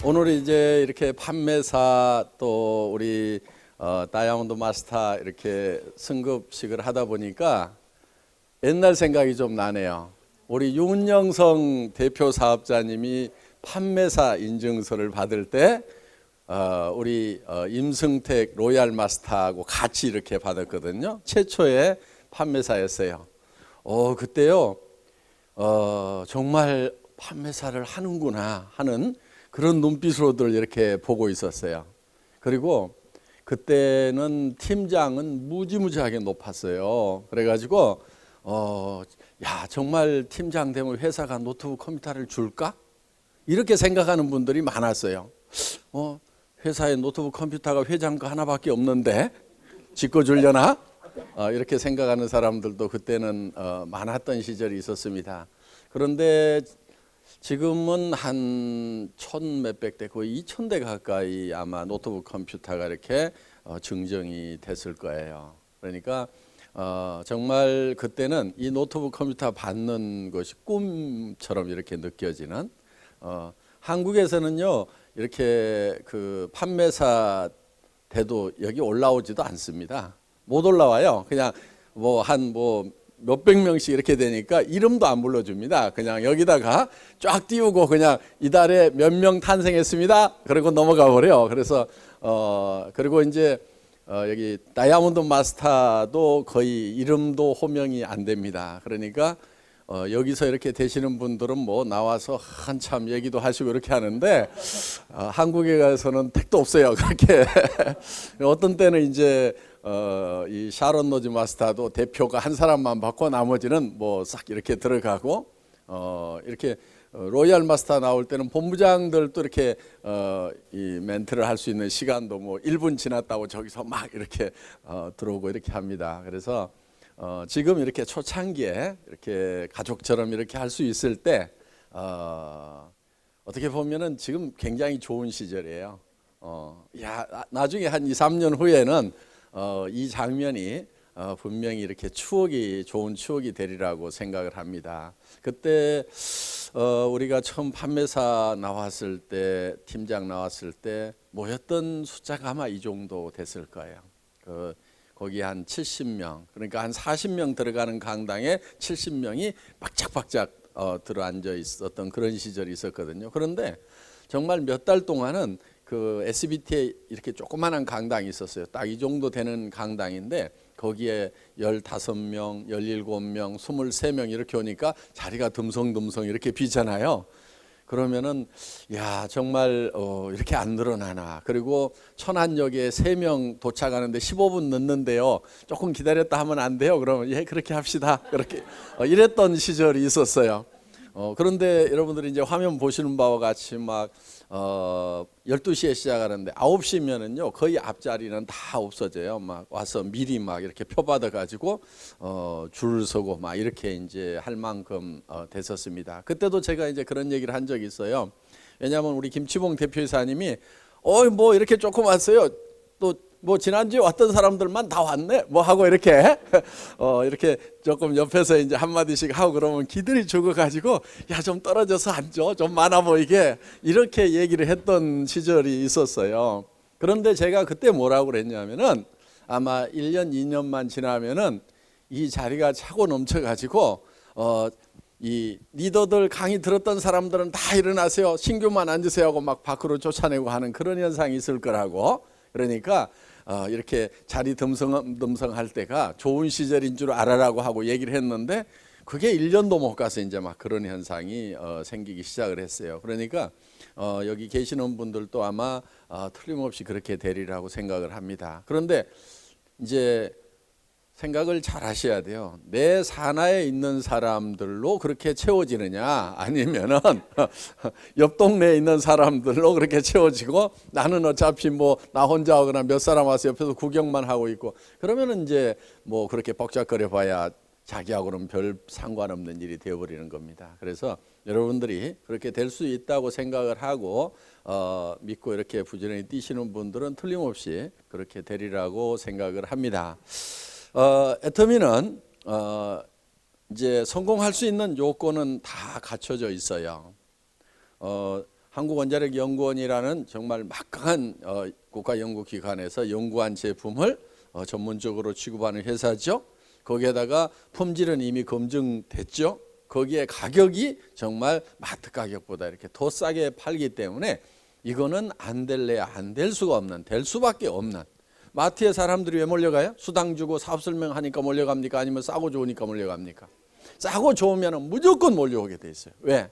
오늘 이제 이렇게 판매사 또 우리 다이아몬드 마스터 이렇게 승급식을 하다 보니까 옛날 생각이 좀 나네요. 우리 윤영성 대표 사업자님이 판매사 인증서를 받을 때 우리 임승택 로얄 마스터하고 같이 이렇게 받았거든요. 최초의 판매사였어요. 그때요 정말 판매사를 하는구나 하는 그런 눈빛으로들 이렇게 보고 있었어요. 그리고 그때는 팀장은 무지무지하게 높았어요. 그래가지고 야 정말 팀장 되면 회사가 노트북 컴퓨터를 줄까? 이렇게 생각하는 분들이 많았어요. 회사에 노트북 컴퓨터가 회장 거 하나밖에 없는데 짓고 주려나? 이렇게 생각하는 사람들도 그때는 많았던 시절이 있었습니다. 그런데 지금은 한 1,000몇백 대 거의 2,000대 가까이 아마 노트북 컴퓨터가 이렇게 증정이 됐을 거예요. 그러니까 정말 그때는 이 노트북 컴퓨터 받는 것이 꿈처럼 이렇게 느껴지는 한국에서는요 이렇게 그 판매사 돼도 여기 올라오지도 않습니다. 못 올라와요. 그냥 한 몇백 명씩 이렇게 되니까 이름도 안 불러줍니다. 그냥 여기다가 쫙 띄우고 그냥 이달에 몇 명 탄생했습니다. 그리고 넘어가 버려. 그래서 그리고 이제 여기 다이아몬드 마스터도 거의 이름도 호명이 안 됩니다. 그러니까 여기서 이렇게 되시는 분들은 나와서 한참 얘기도 하시고 이렇게 하는데 한국에 가서는 택도 없어요. 그렇게 어떤 때는 이제 이 샤론 노즈 마스터도 대표가 한 사람만 받고 나머지는 싹 이렇게 들어가고 이렇게 로얄 마스터 나올 때는 본부장들도 이렇게 이 멘트를 할 수 있는 시간도 1분 지났다고 저기서 막 이렇게 들어오고 이렇게 합니다. 그래서 지금 이렇게 초창기에 이렇게 가족처럼 이렇게 할 수 있을 때 어떻게 보면은 지금 굉장히 좋은 시절이에요. 나중에 한 2, 3년 후에는 이 장면이 분명히 이렇게 좋은 추억이 되리라고 생각을 합니다. 그때 우리가 처음 판매사 나왔을 때, 팀장 나왔을 때 모였던 숫자가 아마 이 정도 됐을 거예요. 거기 한 70명, 그러니까 한 40명 들어가는 강당에 70명이 박짝박짝 들어앉아 있었던 그런 시절이 있었거든요. 그런데 정말 몇 달 동안은 그 SBT에 이렇게 조그마한 강당이 있었어요. 딱 이 정도 되는 강당인데 거기에 15명, 17명, 23명 이렇게 오니까 자리가 듬성듬성 이렇게 비잖아요. 그러면은 야 정말 이렇게 안 늘어나나. 그리고 천안역에 3명 도착하는데 15분 늦는데요. 조금 기다렸다 하면 안 돼요. 그러면 예 그렇게 합시다. 그렇게 이랬던 시절이 있었어요. 그런데 여러분들이 이제 화면 보시는 바와 같이 12시에 시작하는데 9시면은요 거의 앞자리는 다 없어져요. 와서 미리 이렇게 표 받아 가지고 줄 서고 이렇게 이제 할 만큼 됐었습니다. 그때도 제가 이제 그런 얘기를 한 적이 있어요. 왜냐하면 우리 김치봉 대표이사님이 이렇게 조금 왔어요. 또 지난주에 왔던 사람들만 다 왔네 하고 이렇게 이렇게 조금 옆에서 이제 한마디씩 하고 그러면 기들이 죽어가지고 야 좀 떨어져서 앉아 좀 많아 보이게 이렇게 얘기를 했던 시절이 있었어요. 그런데 제가 그때 뭐라고 그랬냐면은 아마 1년 2년만 지나면은 이 자리가 차고 넘쳐가지고 이 리더들 강의 들었던 사람들은 다 일어나세요 신규만 앉으세요 하고 밖으로 쫓아내고 하는 그런 현상이 있을 거라고. 그러니까 이렇게 자리 듬성할 때가 좋은 시절인 줄 알아라고 하고 얘기를 했는데 그게 1년도 못 가서 이제 그런 현상이 생기기 시작을 했어요. 그러니까 여기 계시는 분들도 아마 틀림없이 그렇게 되리라고 생각을 합니다. 그런데 이제 생각을 잘 하셔야 돼요. 내 산하에 있는 사람들로 그렇게 채워지느냐 아니면은 옆 동네에 있는 사람들로 그렇게 채워지고 나는 어차피 나 혼자 하거나 몇 사람 와서 옆에서 구경만 하고 있고 그러면은 이제 그렇게 벅작거려 봐야 자기하고는 별 상관없는 일이 되어버리는 겁니다. 그래서 여러분들이 그렇게 될 수 있다고 생각을 하고 믿고 이렇게 부지런히 뛰시는 분들은 틀림없이 그렇게 되리라고 생각을 합니다. 애터미는 이제 성공할 수 있는 요건은 다 갖춰져 있어요. 한국원자력연구원이라는 정말 막강한 국가연구기관에서 연구한 제품을 전문적으로 취급하는 회사죠. 거기에다가 품질은 이미 검증됐죠. 거기에 가격이 정말 마트 가격보다 이렇게 더 싸게 팔기 때문에 이거는 안 될래야 안 될 수가 없는, 될 수밖에 없는. 마트에 사람들이 왜 몰려가요? 수당 주고 사업 설명하니까 몰려갑니까? 아니면 싸고 좋으니까 몰려갑니까? 싸고 좋으면 무조건 몰려오게 돼 있어요. 왜?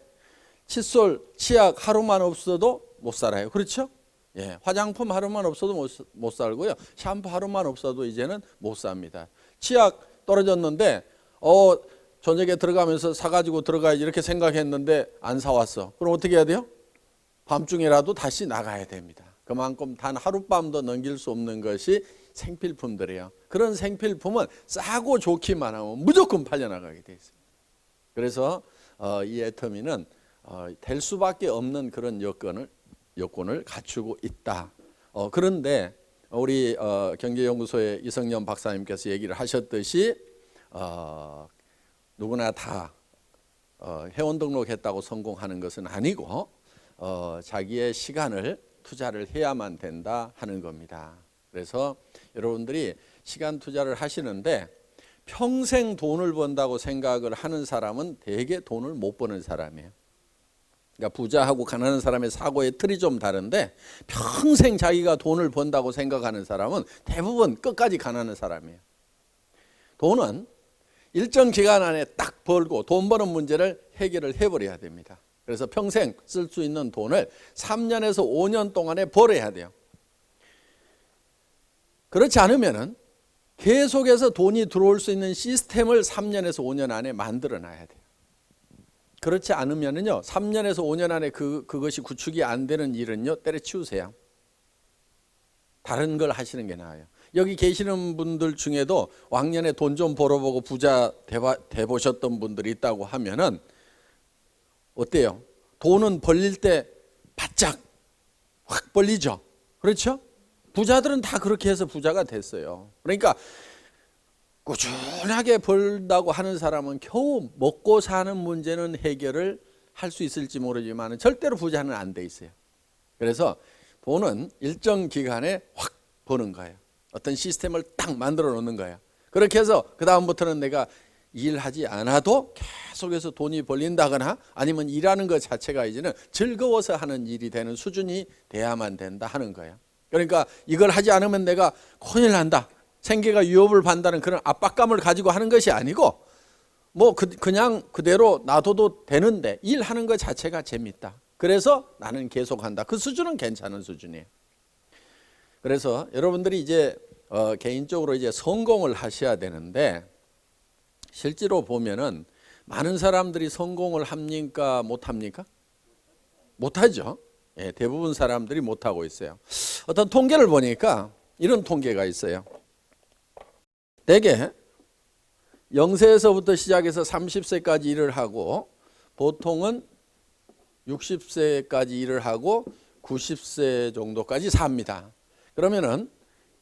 칫솔, 치약 하루만 없어도 못 살아요. 그렇죠? 예, 화장품 하루만 없어도 못 살고요. 샴푸 하루만 없어도 이제는 못 삽니다. 치약 떨어졌는데 저녁에 들어가면서 사가지고 들어가야지 이렇게 생각했는데 안 사왔어. 그럼 어떻게 해야 돼요? 밤중에라도 다시 나가야 됩니다. 그만큼 단 하룻밤도 넘길 수 없는 것이 생필품들이에요. 그런 생필품은 싸고 좋기만 하면 무조건 팔려나가게 돼 있습니다. 그래서 이 애터미는 될 수밖에 없는 그런 여건을 갖추고 있다. 그런데 우리 경제연구소의 이성년 박사님께서 얘기를 하셨듯이 누구나 다 회원 등록했다고 성공하는 것은 아니고 자기의 시간을 투자를 해야만 된다 하는 겁니다. 그래서 여러분들이 시간 투자를 하시는데 평생 돈을 번다고 생각을 하는 사람은 대개 돈을 못 버는 사람이에요. 그러니까 부자하고 가난한 사람의 사고의 틀이 좀 다른데 평생 자기가 돈을 번다고 생각하는 사람은 대부분 끝까지 가난한 사람이에요. 돈은 일정 기간 안에 딱 벌고 돈 버는 문제를 해결을 해버려야 됩니다. 그래서 평생 쓸 수 있는 돈을 3년에서 5년 동안에 벌어야 돼요. 그렇지 않으면은 계속해서 돈이 들어올 수 있는 시스템을 3년에서 5년 안에 만들어 놔야 돼요. 그렇지 않으면은요, 3년에서 5년 안에 그것이 구축이 안 되는 일은요, 때려치우세요. 다른 걸 하시는 게 나아요. 여기 계시는 분들 중에도 왕년에 돈 좀 벌어보고 부자 돼보셨던 분들이 있다고 하면은 어때요? 돈은 벌릴 때 바짝 확 벌리죠. 그렇죠? 부자들은 다 그렇게 해서 부자가 됐어요. 그러니까 꾸준하게 벌다고 하는 사람은 겨우 먹고 사는 문제는 해결을 할 수 있을지 모르지만 절대로 부자는 안 돼 있어요. 그래서 돈은 일정 기간에 확 버는 거예요. 어떤 시스템을 딱 만들어 놓는 거예요. 그렇게 해서 그 다음부터는 내가 일하지 않아도 계속해서 돈이 벌린다거나 아니면 일하는 것 자체가 이제는 즐거워서 하는 일이 되는 수준이 돼야만 된다 하는 거예요. 그러니까 이걸 하지 않으면 내가 큰일 난다, 생계가 위협을 받는다는 그런 압박감을 가지고 하는 것이 아니고 그냥 그대로 놔둬도 되는데 일하는 것 자체가 재밌다. 그래서 나는 계속한다. 그 수준은 괜찮은 수준이에요. 그래서 여러분들이 이제 개인적으로 이제 성공을 하셔야 되는데 실제로 보면은 많은 사람들이 성공을 합니까? 못 합니까? 못 하죠. 예, 대부분 사람들이 못 하고 있어요. 어떤 통계를 보니까 이런 통계가 있어요. 대개 0세에서부터 시작해서 30세까지 일을 하고 보통은 60세까지 일을 하고 90세 정도까지 삽니다. 그러면은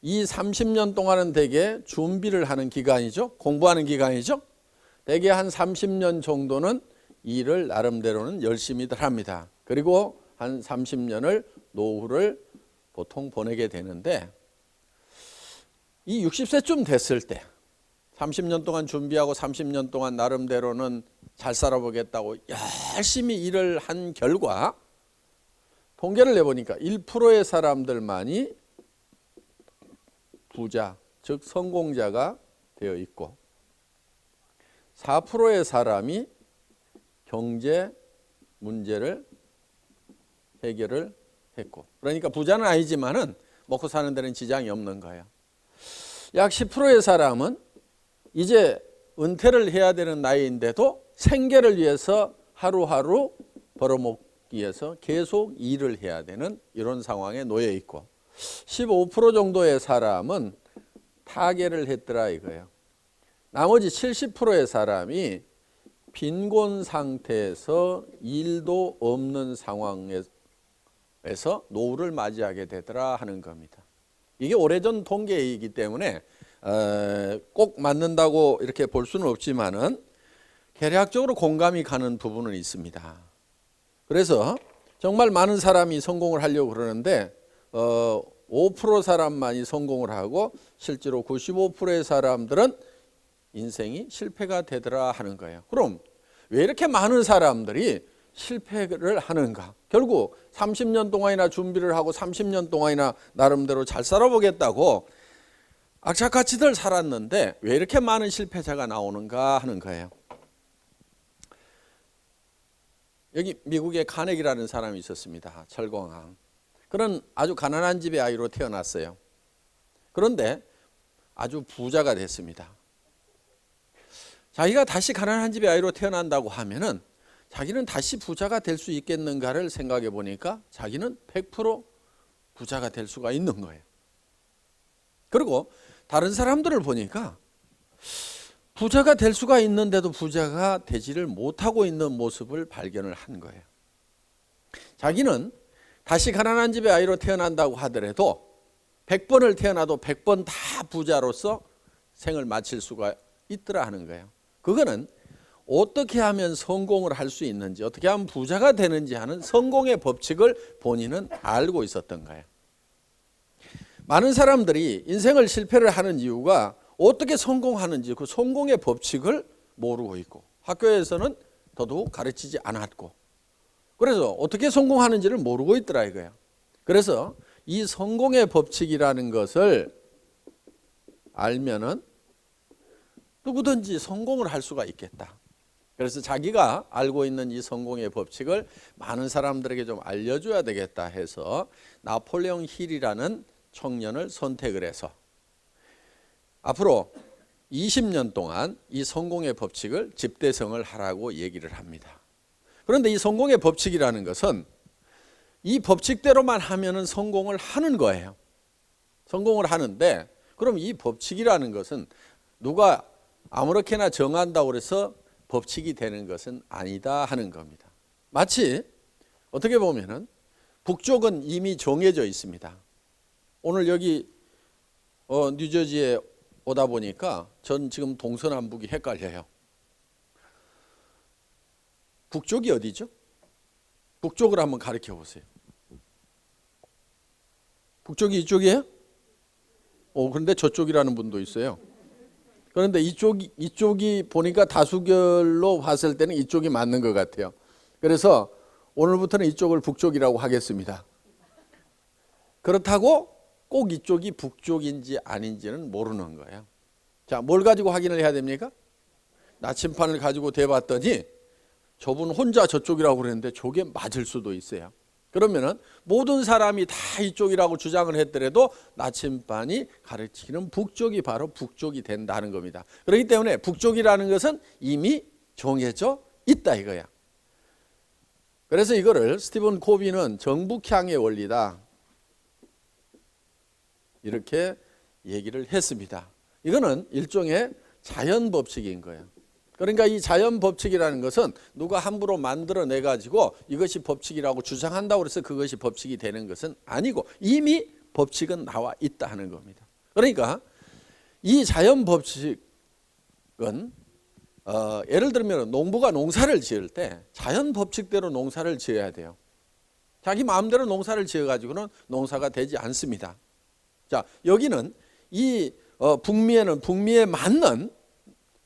이 30년 동안은 대개 준비를 하는 기간이죠. 공부하는 기간이죠. 대개 한 30년 정도는 일을 나름대로는 열심히들 합니다. 그리고 한 30년을 노후를 보통 보내게 되는데 이 60세쯤 됐을 때 30년 동안 준비하고 30년 동안 나름대로는 잘 살아보겠다고 열심히 일을 한 결과 통계를 내보니까 1%의 사람들만이 부자, 즉 성공자가 되어 있고 4%의 사람이 경제 문제를 해결을 했고, 그러니까 부자는 아니지만은 먹고 사는 데는 지장이 없는 거예요. 약 10%의 사람은 이제 은퇴를 해야 되는 나이인데도 생계를 위해서 하루하루 벌어먹기 위해서 계속 일을 해야 되는 이런 상황에 놓여 있고 15% 정도의 사람은 타계를 했더라 이거예요. 나머지 70%의 사람이 빈곤 상태에서 일도 없는 상황에서 노후를 맞이하게 되더라 하는 겁니다. 이게 오래전 통계이기 때문에 꼭 맞는다고 이렇게 볼 수는 없지만은 개략적으로 공감이 가는 부분은 있습니다. 그래서 정말 많은 사람이 성공을 하려고 그러는데 5% 사람만이 성공을 하고 실제로 95%의 사람들은 인생이 실패가 되더라 하는 거예요. 그럼 왜 이렇게 많은 사람들이 실패를 하는가? 결국 30년 동안이나 준비를 하고 30년 동안이나 나름대로 잘 살아보겠다고 악착같이들 살았는데 왜 이렇게 많은 실패자가 나오는가 하는 거예요. 여기 미국에 카네기라는 사람이 있었습니다. 철공왕. 그는 아주 가난한 집의 아이로 태어났어요. 그런데 아주 부자가 됐습니다. 자기가 다시 가난한 집의 아이로 태어난다고 하면은 자기는 다시 부자가 될 수 있겠는가를 생각해 보니까 자기는 100% 부자가 될 수가 있는 거예요. 그리고 다른 사람들을 보니까 부자가 될 수가 있는데도 부자가 되지를 못하고 있는 모습을 발견을 한 거예요. 자기는 다시 가난한 집의 아이로 태어난다고 하더라도 100번을 태어나도 100번 다 부자로서 생을 마칠 수가 있더라 하는 거예요. 그거는 어떻게 하면 성공을 할 수 있는지, 어떻게 하면 부자가 되는지 하는 성공의 법칙을 본인은 알고 있었던 거예요. 많은 사람들이 인생을 실패를 하는 이유가 어떻게 성공하는지 그 성공의 법칙을 모르고 있고 학교에서는 더더욱 가르치지 않았고 그래서 어떻게 성공하는지를 모르고 있더라 이거예요. 그래서 이 성공의 법칙이라는 것을 알면은 누구든지 성공을 할 수가 있겠다. 그래서 자기가 알고 있는 이 성공의 법칙을 많은 사람들에게 좀 알려줘야 되겠다 해서 나폴레옹 힐이라는 청년을 선택을 해서 앞으로 20년 동안 이 성공의 법칙을 집대성을 하라고 얘기를 합니다. 그런데 이 성공의 법칙이라는 것은 이 법칙대로만 하면은 성공을 하는 거예요. 성공을 하는데 그럼 이 법칙이라는 것은 누가 아무렇게나 정한다고 해서 법칙이 되는 것은 아니다 하는 겁니다. 마치 어떻게 보면은 북쪽은 이미 정해져 있습니다. 오늘 여기 뉴저지에 오다 보니까 전 지금 동서남북이 헷갈려요. 북쪽이 어디죠? 북쪽을 한번 가르쳐 보세요. 북쪽이 이쪽이에요? 그런데 저쪽이라는 분도 있어요. 그런데 이쪽이 보니까 다수결로 봤을 때는 이쪽이 맞는 것 같아요. 그래서 오늘부터는 이쪽을 북쪽이라고 하겠습니다. 그렇다고 꼭 이쪽이 북쪽인지 아닌지는 모르는 거예요. 자, 뭘 가지고 확인을 해야 됩니까? 나침판을 가지고 대봤더니 저분 혼자 저쪽이라고 그랬는데 저게 맞을 수도 있어요. 그러면은 모든 사람이 다 이쪽이라고 주장을 했더라도 나침반이 가르치는 북쪽이 바로 북쪽이 된다는 겁니다. 그렇기 때문에 북쪽이라는 것은 이미 정해져 있다 이거야. 그래서 이거를 스티븐 코비는 정북향의 원리다 이렇게 얘기를 했습니다. 이거는 일종의 자연 법칙인 거예요. 그러니까 이 자연 법칙이라는 것은 누가 함부로 만들어내 가지고 이것이 법칙이라고 주장한다고 해서 그것이 법칙이 되는 것은 아니고 이미 법칙은 나와 있다 하는 겁니다. 그러니까 이 자연 법칙은 예를 들면 농부가 농사를 지을 때 자연 법칙대로 농사를 지어야 돼요. 자기 마음대로 농사를 지어 가지고는 농사가 되지 않습니다. 자, 여기는 이 북미에는 북미에 맞는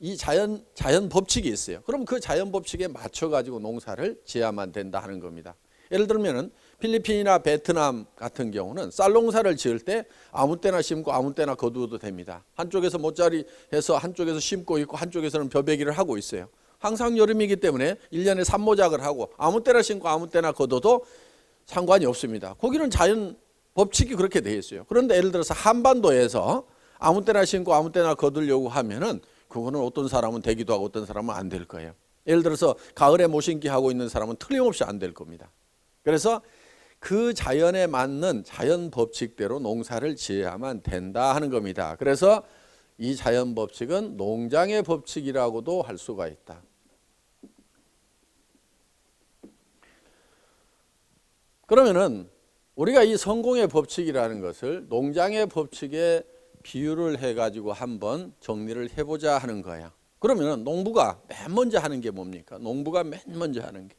이 자연 법칙이 있어요. 그럼 그 자연 법칙에 맞춰 가지고 농사를 지어야만 된다 하는 겁니다. 예를 들면은 필리핀이나 베트남 같은 경우는 쌀 농사를 지을 때 아무 때나 심고 아무 때나 거두어도 됩니다. 한쪽에서 모짜리 해서 한쪽에서 심고 있고 한쪽에서는 벼베기를 하고 있어요. 항상 여름이기 때문에 1년에 산모작을 하고 아무 때나 심고 아무 때나 거둬도 상관이 없습니다. 거기는 자연 법칙이 그렇게 되어 있어요. 그런데 예를 들어서 한반도에서 아무 때나 심고 아무 때나 거두려고 하면은 그거는 어떤 사람은 되기도 하고 어떤 사람은 안 될 거예요. 예를 들어서 가을에 모신기 하고 있는 사람은 틀림없이 안 될 겁니다. 그래서 그 자연에 맞는 자연 법칙대로 농사를 지어야만 된다 하는 겁니다. 그래서 이 자연 법칙은 농장의 법칙이라고도 할 수가 있다. 그러면은 우리가 이 성공의 법칙이라는 것을 농장의 법칙에 비유를 해가지고 한번 정리를 해보자 하는 거야. 그러면 농부가 맨 먼저 하는 게 뭡니까? 농부가 맨 먼저 하는 게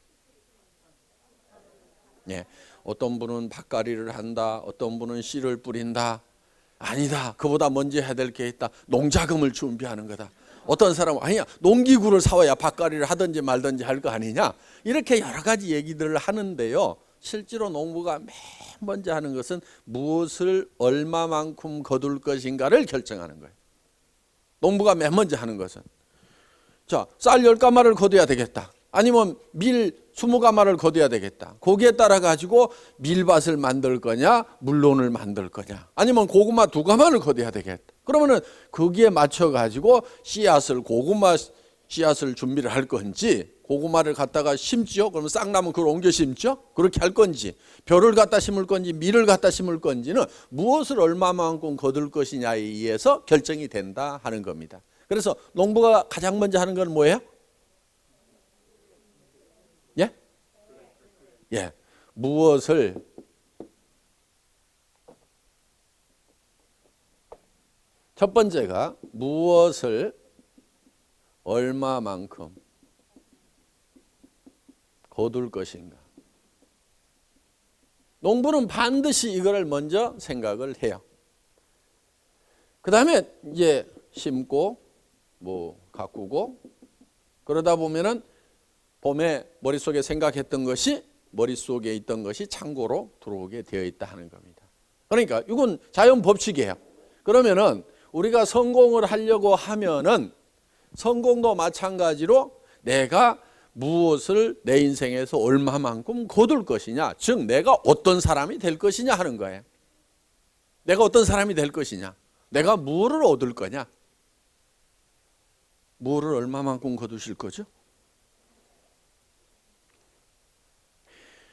예, 어떤 분은 밭갈이를 한다, 어떤 분은 씨를 뿌린다. 아니다, 그보다 먼저 해야 될 게 있다. 농자금을 준비하는 거다. 어떤 사람은 아니야, 농기구를 사와야 밭갈이를 하든지 말든지 할 거 아니냐. 이렇게 여러 가지 얘기들을 하는데요, 실제로 농부가 맨 먼저 하는 것은 무엇을 얼마만큼 거둘 것인가를 결정하는 거예요. 농부가 맨 먼저 하는 것은, 자, 쌀 10가마를 거둬야 되겠다, 아니면 밀 20가마를 거둬야 되겠다. 거기에 따라 가지고 밀밭을 만들 거냐, 물론을 만들 거냐, 아니면 고구마 2가마를 거둬야 되겠다. 그러면은 거기에 맞춰 가지고 씨앗을, 고구마 씨앗을 준비를 할 건지, 고구마를 갖다가 심지요, 그러면 싹 나면 그걸 옮겨 심죠, 그렇게 할 건지, 벼를 갖다 심을 건지 밀을 갖다 심을 건지는 무엇을 얼마만큼 거둘 것이냐에 의해서 결정이 된다 하는 겁니다. 그래서 농부가 가장 먼저 하는 건 뭐예요? 예? 예. 무엇을 첫 번째가 무엇을 얼마만큼 거둘 것인가. 농부는 반드시 이거를 먼저 생각을 해요. 그 다음에 이제 심고 뭐 가꾸고 그러다 보면은 봄에 머릿속에 생각했던 것이, 머릿속에 있던 것이 창고로 들어오게 되어 있다 하는 겁니다. 그러니까 이건 자연 법칙이에요. 그러면은 우리가 성공을 하려고 하면은 성공도 마찬가지로 내가 무엇을 내 인생에서 얼마만큼 거둘 것이냐, 즉 내가 어떤 사람이 될 것이냐 하는 거예요. 내가 어떤 사람이 될 것이냐, 내가 무엇을 얻을 거냐, 무엇을 얼마만큼 거두실 거죠?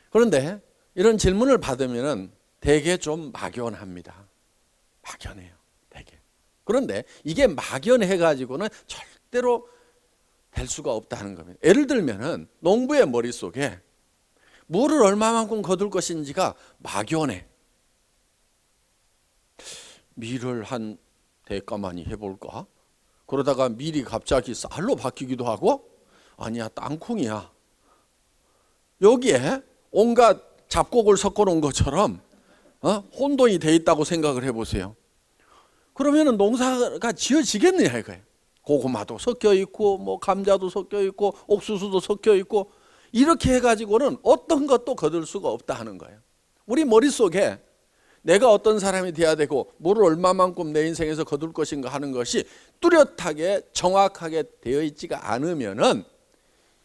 그런데 이런 질문을 받으면 되게 좀 막연합니다. 막연해요, 되게. 그런데 이게 막연해 가지고는 절대로 될 수가 없다는 겁니다. 예를 들면은 농부의 머릿속에 뭐를 얼마만큼 거둘 것인지가 막연해. 밀을 한 대가만이 해볼까? 그러다가 밀이 갑자기 쌀로 바뀌기도 하고, 아니야, 땅콩이야. 여기에 온갖 잡곡을 섞어 놓은 것처럼 혼돈이 돼 있다고 생각을 해보세요. 그러면은 농사가 지어지겠느냐 이거예요. 고구마도 섞여 있고 뭐 감자도 섞여 있고 옥수수도 섞여 있고, 이렇게 해가지고는 어떤 것도 거둘 수가 없다 하는 거예요. 우리 머릿속에 내가 어떤 사람이 돼야 되고 뭐를 얼마만큼 내 인생에서 거둘 것인가 하는 것이 뚜렷하게 정확하게 되어 있지가 않으면은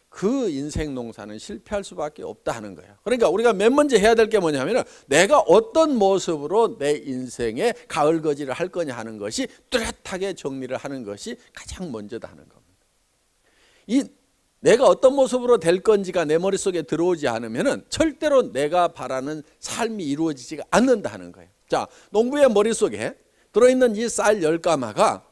그 인생 농사는 실패할 수밖에 없다 하는 거예요. 그러니까 우리가 맨 먼저 해야 될 게 뭐냐면 내가 어떤 모습으로 내 인생에 가을거지를 할 거냐 하는 것이 뚜렷하게 정리를 하는 것이 가장 먼저다 하는 겁니다. 이 내가 어떤 모습으로 될 건지가 내 머릿속에 들어오지 않으면 절대로 내가 바라는 삶이 이루어지지가 않는다 하는 거예요. 자, 농부의 머릿속에 들어있는 이 쌀 10가마가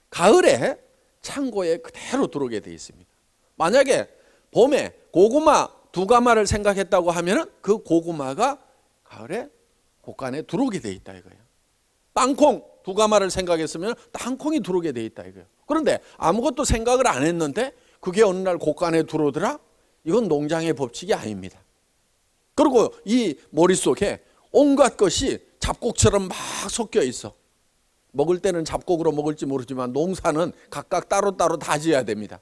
가을에 창고에 그대로 들어오게 되어 있습니다. 만약에 봄에 고구마 2가마를 생각했다고 하면 그 고구마가 가을에 곡간에 들어오게 돼 있다 이거예요. 땅콩 2가마를 생각했으면 땅콩이 들어오게 돼 있다 이거예요. 그런데 아무것도 생각을 안 했는데 그게 어느 날 곡간에 들어오더라? 이건 농장의 법칙이 아닙니다. 그리고 이 머릿속에 온갖 것이 잡곡처럼 막 섞여 있어. 먹을 때는 잡곡으로 먹을지 모르지만 농사는 각각 따로따로 다 지어야 됩니다.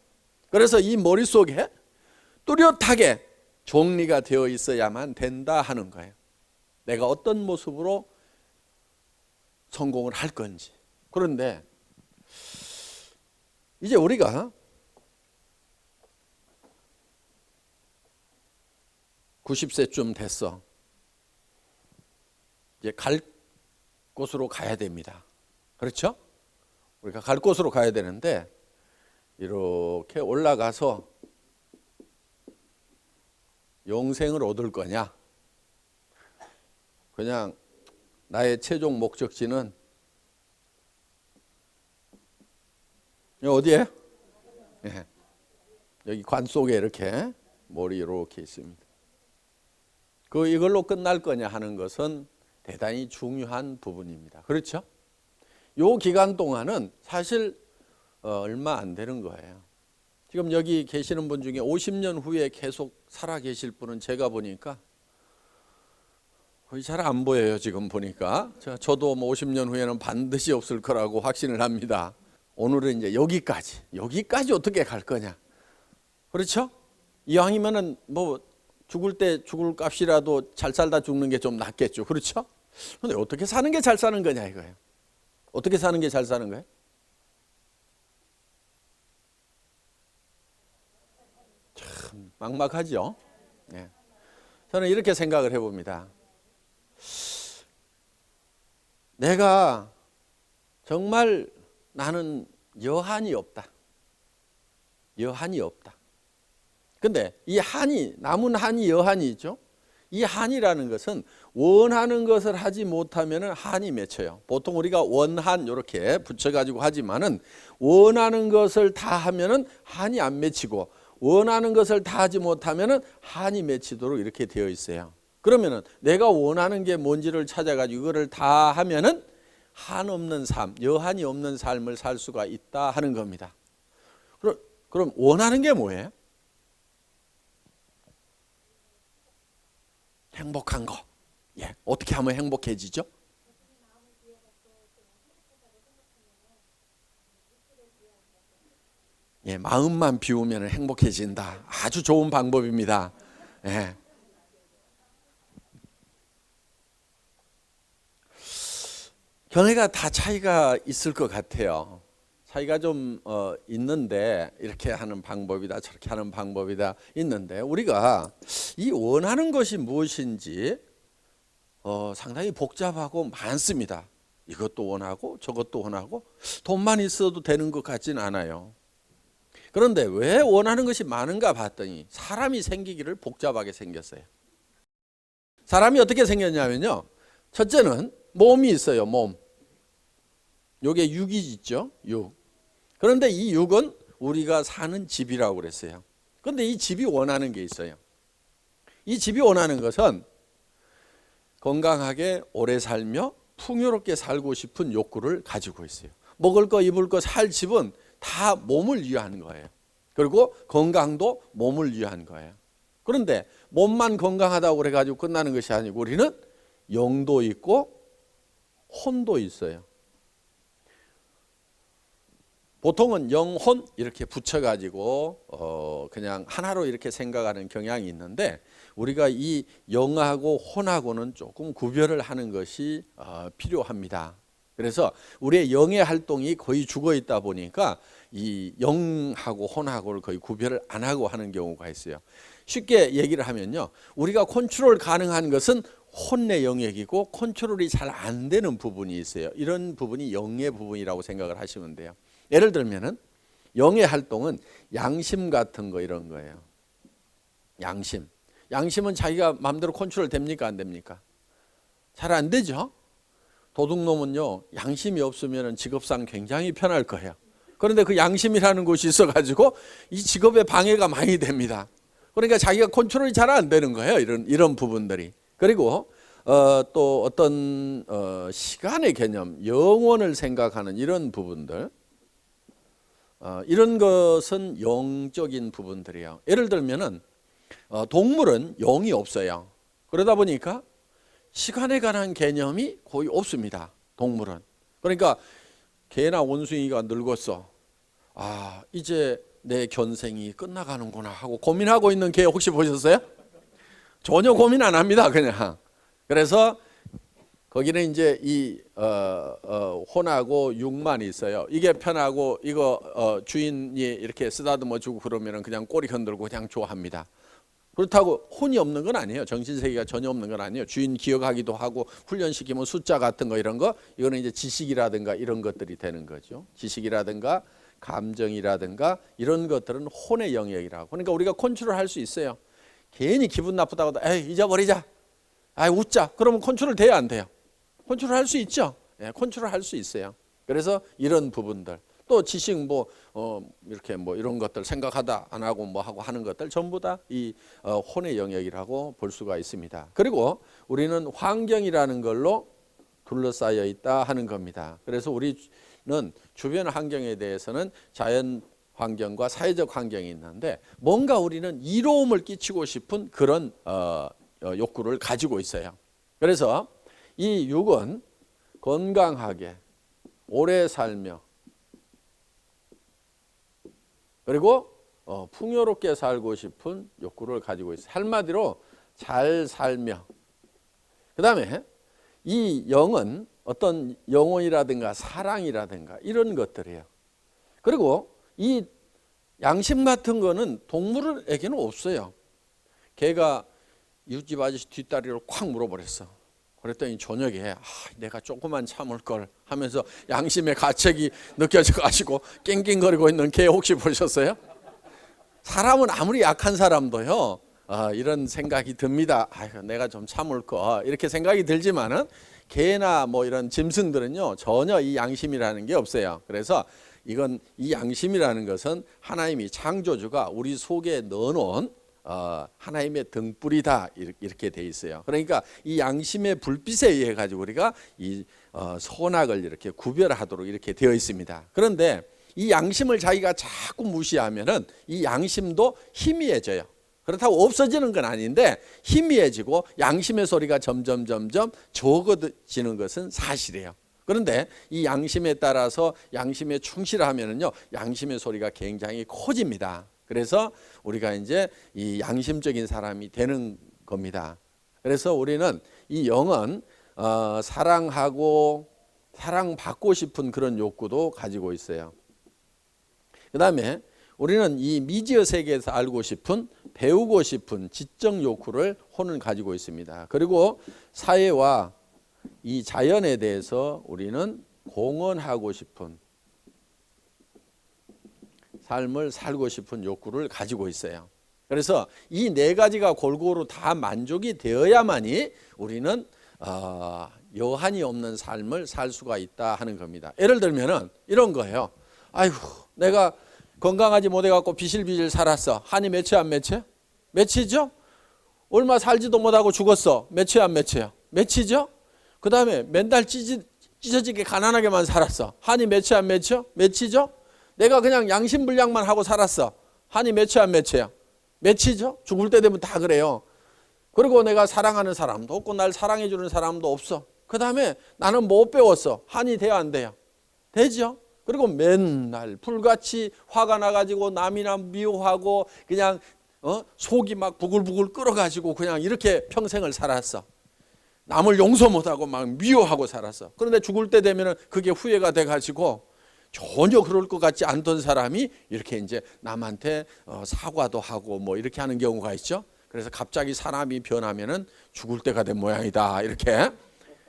그래서 이 머릿속에 뚜렷하게 정리가 되어 있어야만 된다 하는 거예요. 내가 어떤 모습으로 성공을 할 건지. 그런데 이제 우리가 90세쯤 됐어. 이제 갈 곳으로 가야 됩니다. 그렇죠? 우리가 갈 곳으로 가야 되는데 이렇게 올라가서 영생을 얻을 거냐, 그냥 나의 최종 목적지는 어디에? 네. 여기 관 속에 이렇게 몰이 이렇게 있습니다. 이걸로 끝날 거냐 하는 것은 대단히 중요한 부분입니다. 그렇죠? 요 기간 동안은 사실 얼마 안 되는 거예요. 지금 여기 계시는 분 중에 50년 후에 계속 살아 계실 분은 제가 보니까 거의 잘 안 보여요 지금 보니까. 저도 뭐 50년 후에는 반드시 없을 거라고 확신을 합니다. 오늘은 이제 여기까지 어떻게 갈 거냐. 그렇죠? 이왕이면은 뭐 죽을 때 죽을 값이라도 잘 살다 죽는 게 좀 낫겠죠. 그렇죠? 근데 어떻게 사는 게 잘 사는 거냐 이거예요. 어떻게 사는 게 잘 사는 거예요? 참 막막하죠. 네. 저는 이렇게 생각을 해봅니다. 내가 정말 나는 여한이 없다. 여한이 없다. 근데 이 한이, 남은 한이 여한이 있죠. 이 한이라는 것은 원하는 것을 하지 못하면 한이 맺혀요. 보통 우리가 원한 이렇게 붙여가지고 하지만은 원하는 것을 다 하면은 한이 안 맺히고 원하는 것을 다 하지 못하면은 한이 맺히도록 이렇게 되어 있어요. 그러면은 내가 원하는 게 뭔지를 찾아가지고 이거를 다 하면은 한 없는 삶, 여한이 없는 삶을 살 수가 있다 하는 겁니다. 그럼 원하는 게 뭐예요? 행복한 거. 예, 어떻게 하면 행복해지죠? 예, 마음만 비우면 행복해진다. 아주 좋은 방법입니다. 예. 견해가 다 차이가 있을 것 같아요. 차이가 좀 있는데 이렇게 하는 방법이다 저렇게 하는 방법이다 있는데 우리가 이 원하는 것이 무엇인지 상당히 복잡하고 많습니다. 이것도 원하고 저것도 원하고 돈만 있어도 되는 것 같지는 않아요. 그런데 왜 원하는 것이 많은가 봤더니 사람이 생기기를 복잡하게 생겼어요. 사람이 어떻게 생겼냐면요. 첫째는 몸이 있어요. 몸. 요게 육이 있죠. 육. 그런데 이 육은 우리가 사는 집이라고 그랬어요. 그런데 이 집이 원하는 게 있어요. 이 집이 원하는 것은 건강하게 오래 살며 풍요롭게 살고 싶은 욕구를 가지고 있어요. 먹을 거 입을 거 살 집은 다 몸을 위한 거예요. 그리고 건강도 몸을 위한 거예요. 그런데 몸만 건강하다고 그래가지고 끝나는 것이 아니고 우리는 영도 있고 혼도 있어요. 보통은 영혼 이렇게 붙여가지고 그냥 하나로 이렇게 생각하는 경향이 있는데 우리가 이 영하고 혼하고는 조금 구별을 하는 것이 필요합니다. 그래서 우리의 영의 활동이 거의 죽어 있다 보니까 이 영하고 혼하고를 거의 구별을 안 하고 하는 경우가 있어요. 쉽게 얘기를 하면요. 우리가 컨트롤 가능한 것은 혼의 영역이고 컨트롤이 잘 안 되는 부분이 있어요. 이런 부분이 영의 부분이라고 생각을 하시면 돼요. 예를 들면은 영의 활동은 양심 같은 거 이런 거예요. 양심. 양심은 자기가 마음대로 컨트롤 됩니까 안 됩니까? 잘 안 되죠. 도둑놈은요 양심이 없으면 직업상 굉장히 편할 거예요. 그런데 그 양심이라는 것이 있어가지고 이 직업에 방해가 많이 됩니다. 그러니까 자기가 컨트롤이 잘 안 되는 거예요. 이런 부분들이. 그리고 또 어떤 시간의 개념, 영원을 생각하는 이런 부분들, 이런 것은 영적인 부분들이에요. 예를 들면은 동물은 영이 없어요. 그러다 보니까 시간에 관한 개념이 거의 없습니다. 동물은. 그러니까 개나 원숭이가 늙었어. 이제 내 견생이 끝나가는구나 하고 고민하고 있는 개 혹시 보셨어요? 전혀 고민 안 합니다. 그냥. 그래서 거기는 이제 이 혼하고 육만 있어요. 이게 편하고 이거 주인이 이렇게 쓰다듬어 주고 그러면은 그냥 꼬리 흔들고 그냥 좋아합니다. 그렇다고 혼이 없는 건 아니에요. 정신세계가 전혀 없는 건 아니에요. 주인 기억하기도 하고 훈련시키면 숫자 같은 거 이런 거 이거는 이제 지식이라든가 이런 것들이 되는 거죠. 지식이라든가 감정이라든가 이런 것들은 혼의 영역이라고. 그러니까 우리가 컨트롤할 수 있어요. 괜히 기분 나쁘다고 에이 잊어버리자. 웃자. 그러면 컨트롤 돼야 안 돼요? 컨트롤 할 수 있죠. 예, 컨트롤 할 수 있어요. 그래서 이런 부분들 또 지식 이렇게 이런 것들 생각하다 안 하고 하고 하는 것들 전부 다 이 혼의 영역이라고 볼 수가 있습니다. 그리고 우리는 환경이라는 걸로 둘러싸여 있다 하는 겁니다. 그래서 우리는 주변 환경에 대해서는 자연 환경과 사회적 환경이 있는데 뭔가 우리는 이로움을 끼치고 싶은 그런 욕구를 가지고 있어요. 그래서 이 육은 건강하게 오래 살며 그리고 풍요롭게 살고 싶은 욕구를 가지고 있어요. 한마디로 잘 살며, 그 다음에 이 영은 어떤 영혼이라든가 사랑이라든가 이런 것들이에요. 그리고 이 양심 같은 거는 동물에게는 없어요. 개가 이웃집 아저씨 뒷다리를 콱 물어버렸어. 그랬더니 저녁에 내가 조금만 참을 걸 하면서 양심의 가책이 느껴져 가지고 낑낑거리고 있는 개 혹시 보셨어요? 사람은 아무리 약한 사람도요 이런 생각이 듭니다. 내가 좀 참을 거 이렇게 생각이 들지만은 개나 뭐 이런 짐승들은요 전혀 이 양심이라는 게 없어요. 그래서 이건 이 양심이라는 것은 하나님이 창조주가 우리 속에 넣어놓은 하나님의 등불이다 이렇게 돼 있어요. 그러니까 이 양심의 불빛에 의해 가지고 우리가 이 선악을 이렇게 구별하도록 이렇게 되어 있습니다. 그런데 이 양심을 자기가 자꾸 무시하면은 이 양심도 희미해져요. 그렇다고 없어지는 건 아닌데 희미해지고 양심의 소리가 점점 적어지는 것은 사실이에요. 그런데 이 양심에 따라서 양심에 충실하면은요 양심의 소리가 굉장히 커집니다. 그래서 우리가 이제 이 양심적인 사람이 되는 겁니다. 그래서 우리는 이 영은 사랑하고 사랑받고 싶은 그런 욕구도 가지고 있어요. 그 다음에 우리는 이 미지의 세계에서 알고 싶은 배우고 싶은 지적 욕구를 혼은 가지고 있습니다. 그리고 사회와 이 자연에 대해서 우리는 공헌하고 싶은 삶을 살고 싶은 욕구를 가지고 있어요. 그래서 이 네 가지가 골고루 다 만족이 되어야만이 우리는 여한이 없는 삶을 살 수가 있다 하는 겁니다. 예를 들면은 이런 거예요. 아이고 내가 건강하지 못해갖고 비실비실 살았어. 한이 맺혀 안 맺혀? 맺히죠? 얼마 살지도 못하고 죽었어. 맺혀 안 맺혀요? 맺히죠? 그 다음에 맨날 찢어지게 가난하게만 살았어. 한이 맺혀 안 맺혀? 맺히죠? 내가 그냥 양심불량만 하고 살았어. 한이 맺혀 안 맺혀요? 맺히죠? 죽을 때 되면 다 그래요. 그리고 내가 사랑하는 사람도 없고 날 사랑해 주는 사람도 없어. 그 다음에 나는 못 배웠어. 한이 돼야 안 돼요? 되죠? 그리고 맨날 불같이 화가 나가지고 남이나 미워하고 그냥 속이 막 부글부글 끓어가지고 그냥 이렇게 평생을 살았어. 남을 용서 못하고 막 미워하고 살았어. 그런데 죽을 때 되면은 그게 후회가 돼가지고 전혀 그럴 것 같지 않던 사람이 이렇게 이제 남한테 사과도 하고 뭐 이렇게 하는 경우가 있죠. 그래서 갑자기 사람이 변하면은 죽을 때가 된 모양이다 이렇게.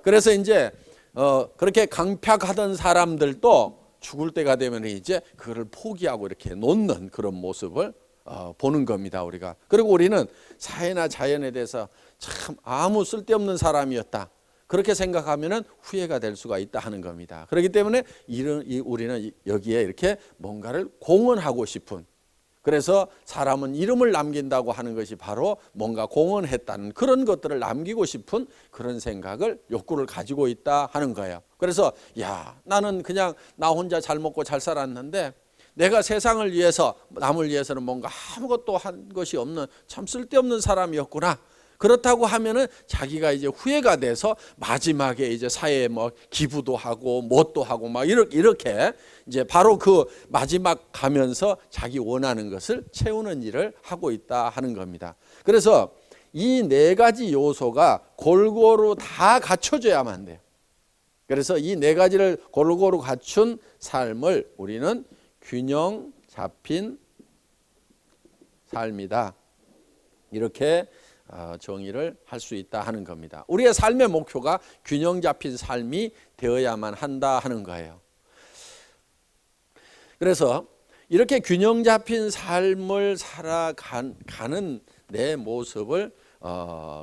그래서 이제 그렇게 강팍하던 사람들도 죽을 때가 되면 이제 그거를 포기하고 이렇게 놓는 그런 모습을 보는 겁니다 우리가. 그리고 우리는 사회나 자연에 대해서 참 아무 쓸데없는 사람이었다 그렇게 생각하면은 후회가 될 수가 있다 하는 겁니다. 그렇기 때문에 우리는 여기에 이렇게 뭔가를 공헌하고 싶은, 그래서 사람은 이름을 남긴다고 하는 것이 바로 뭔가 공헌했다는 그런 것들을 남기고 싶은 그런 생각을 욕구를 가지고 있다 하는 거예요. 그래서 나는 그냥 나 혼자 잘 먹고 잘 살았는데 내가 세상을 위해서 남을 위해서는 뭔가 아무것도 한 것이 없는 참 쓸데없는 사람이었구나. 그렇다고 하면은 자기가 이제 후회가 돼서 마지막에 이제 사회에 뭐 기부도 하고 뭣도 하고 막 이렇게 이제 바로 그 마지막 가면서 자기 원하는 것을 채우는 일을 하고 있다 하는 겁니다. 그래서 이 네 가지 요소가 골고루 다 갖춰져야만 돼요. 그래서 이 네 가지를 골고루 갖춘 삶을 우리는 균형 잡힌 삶이다. 이렇게 정의를 할 수 있다 하는 겁니다. 우리의 삶의 목표가 균형 잡힌 삶이 되어야만 한다 하는 거예요. 그래서 이렇게 균형 잡힌 삶을 살아가는 내 모습을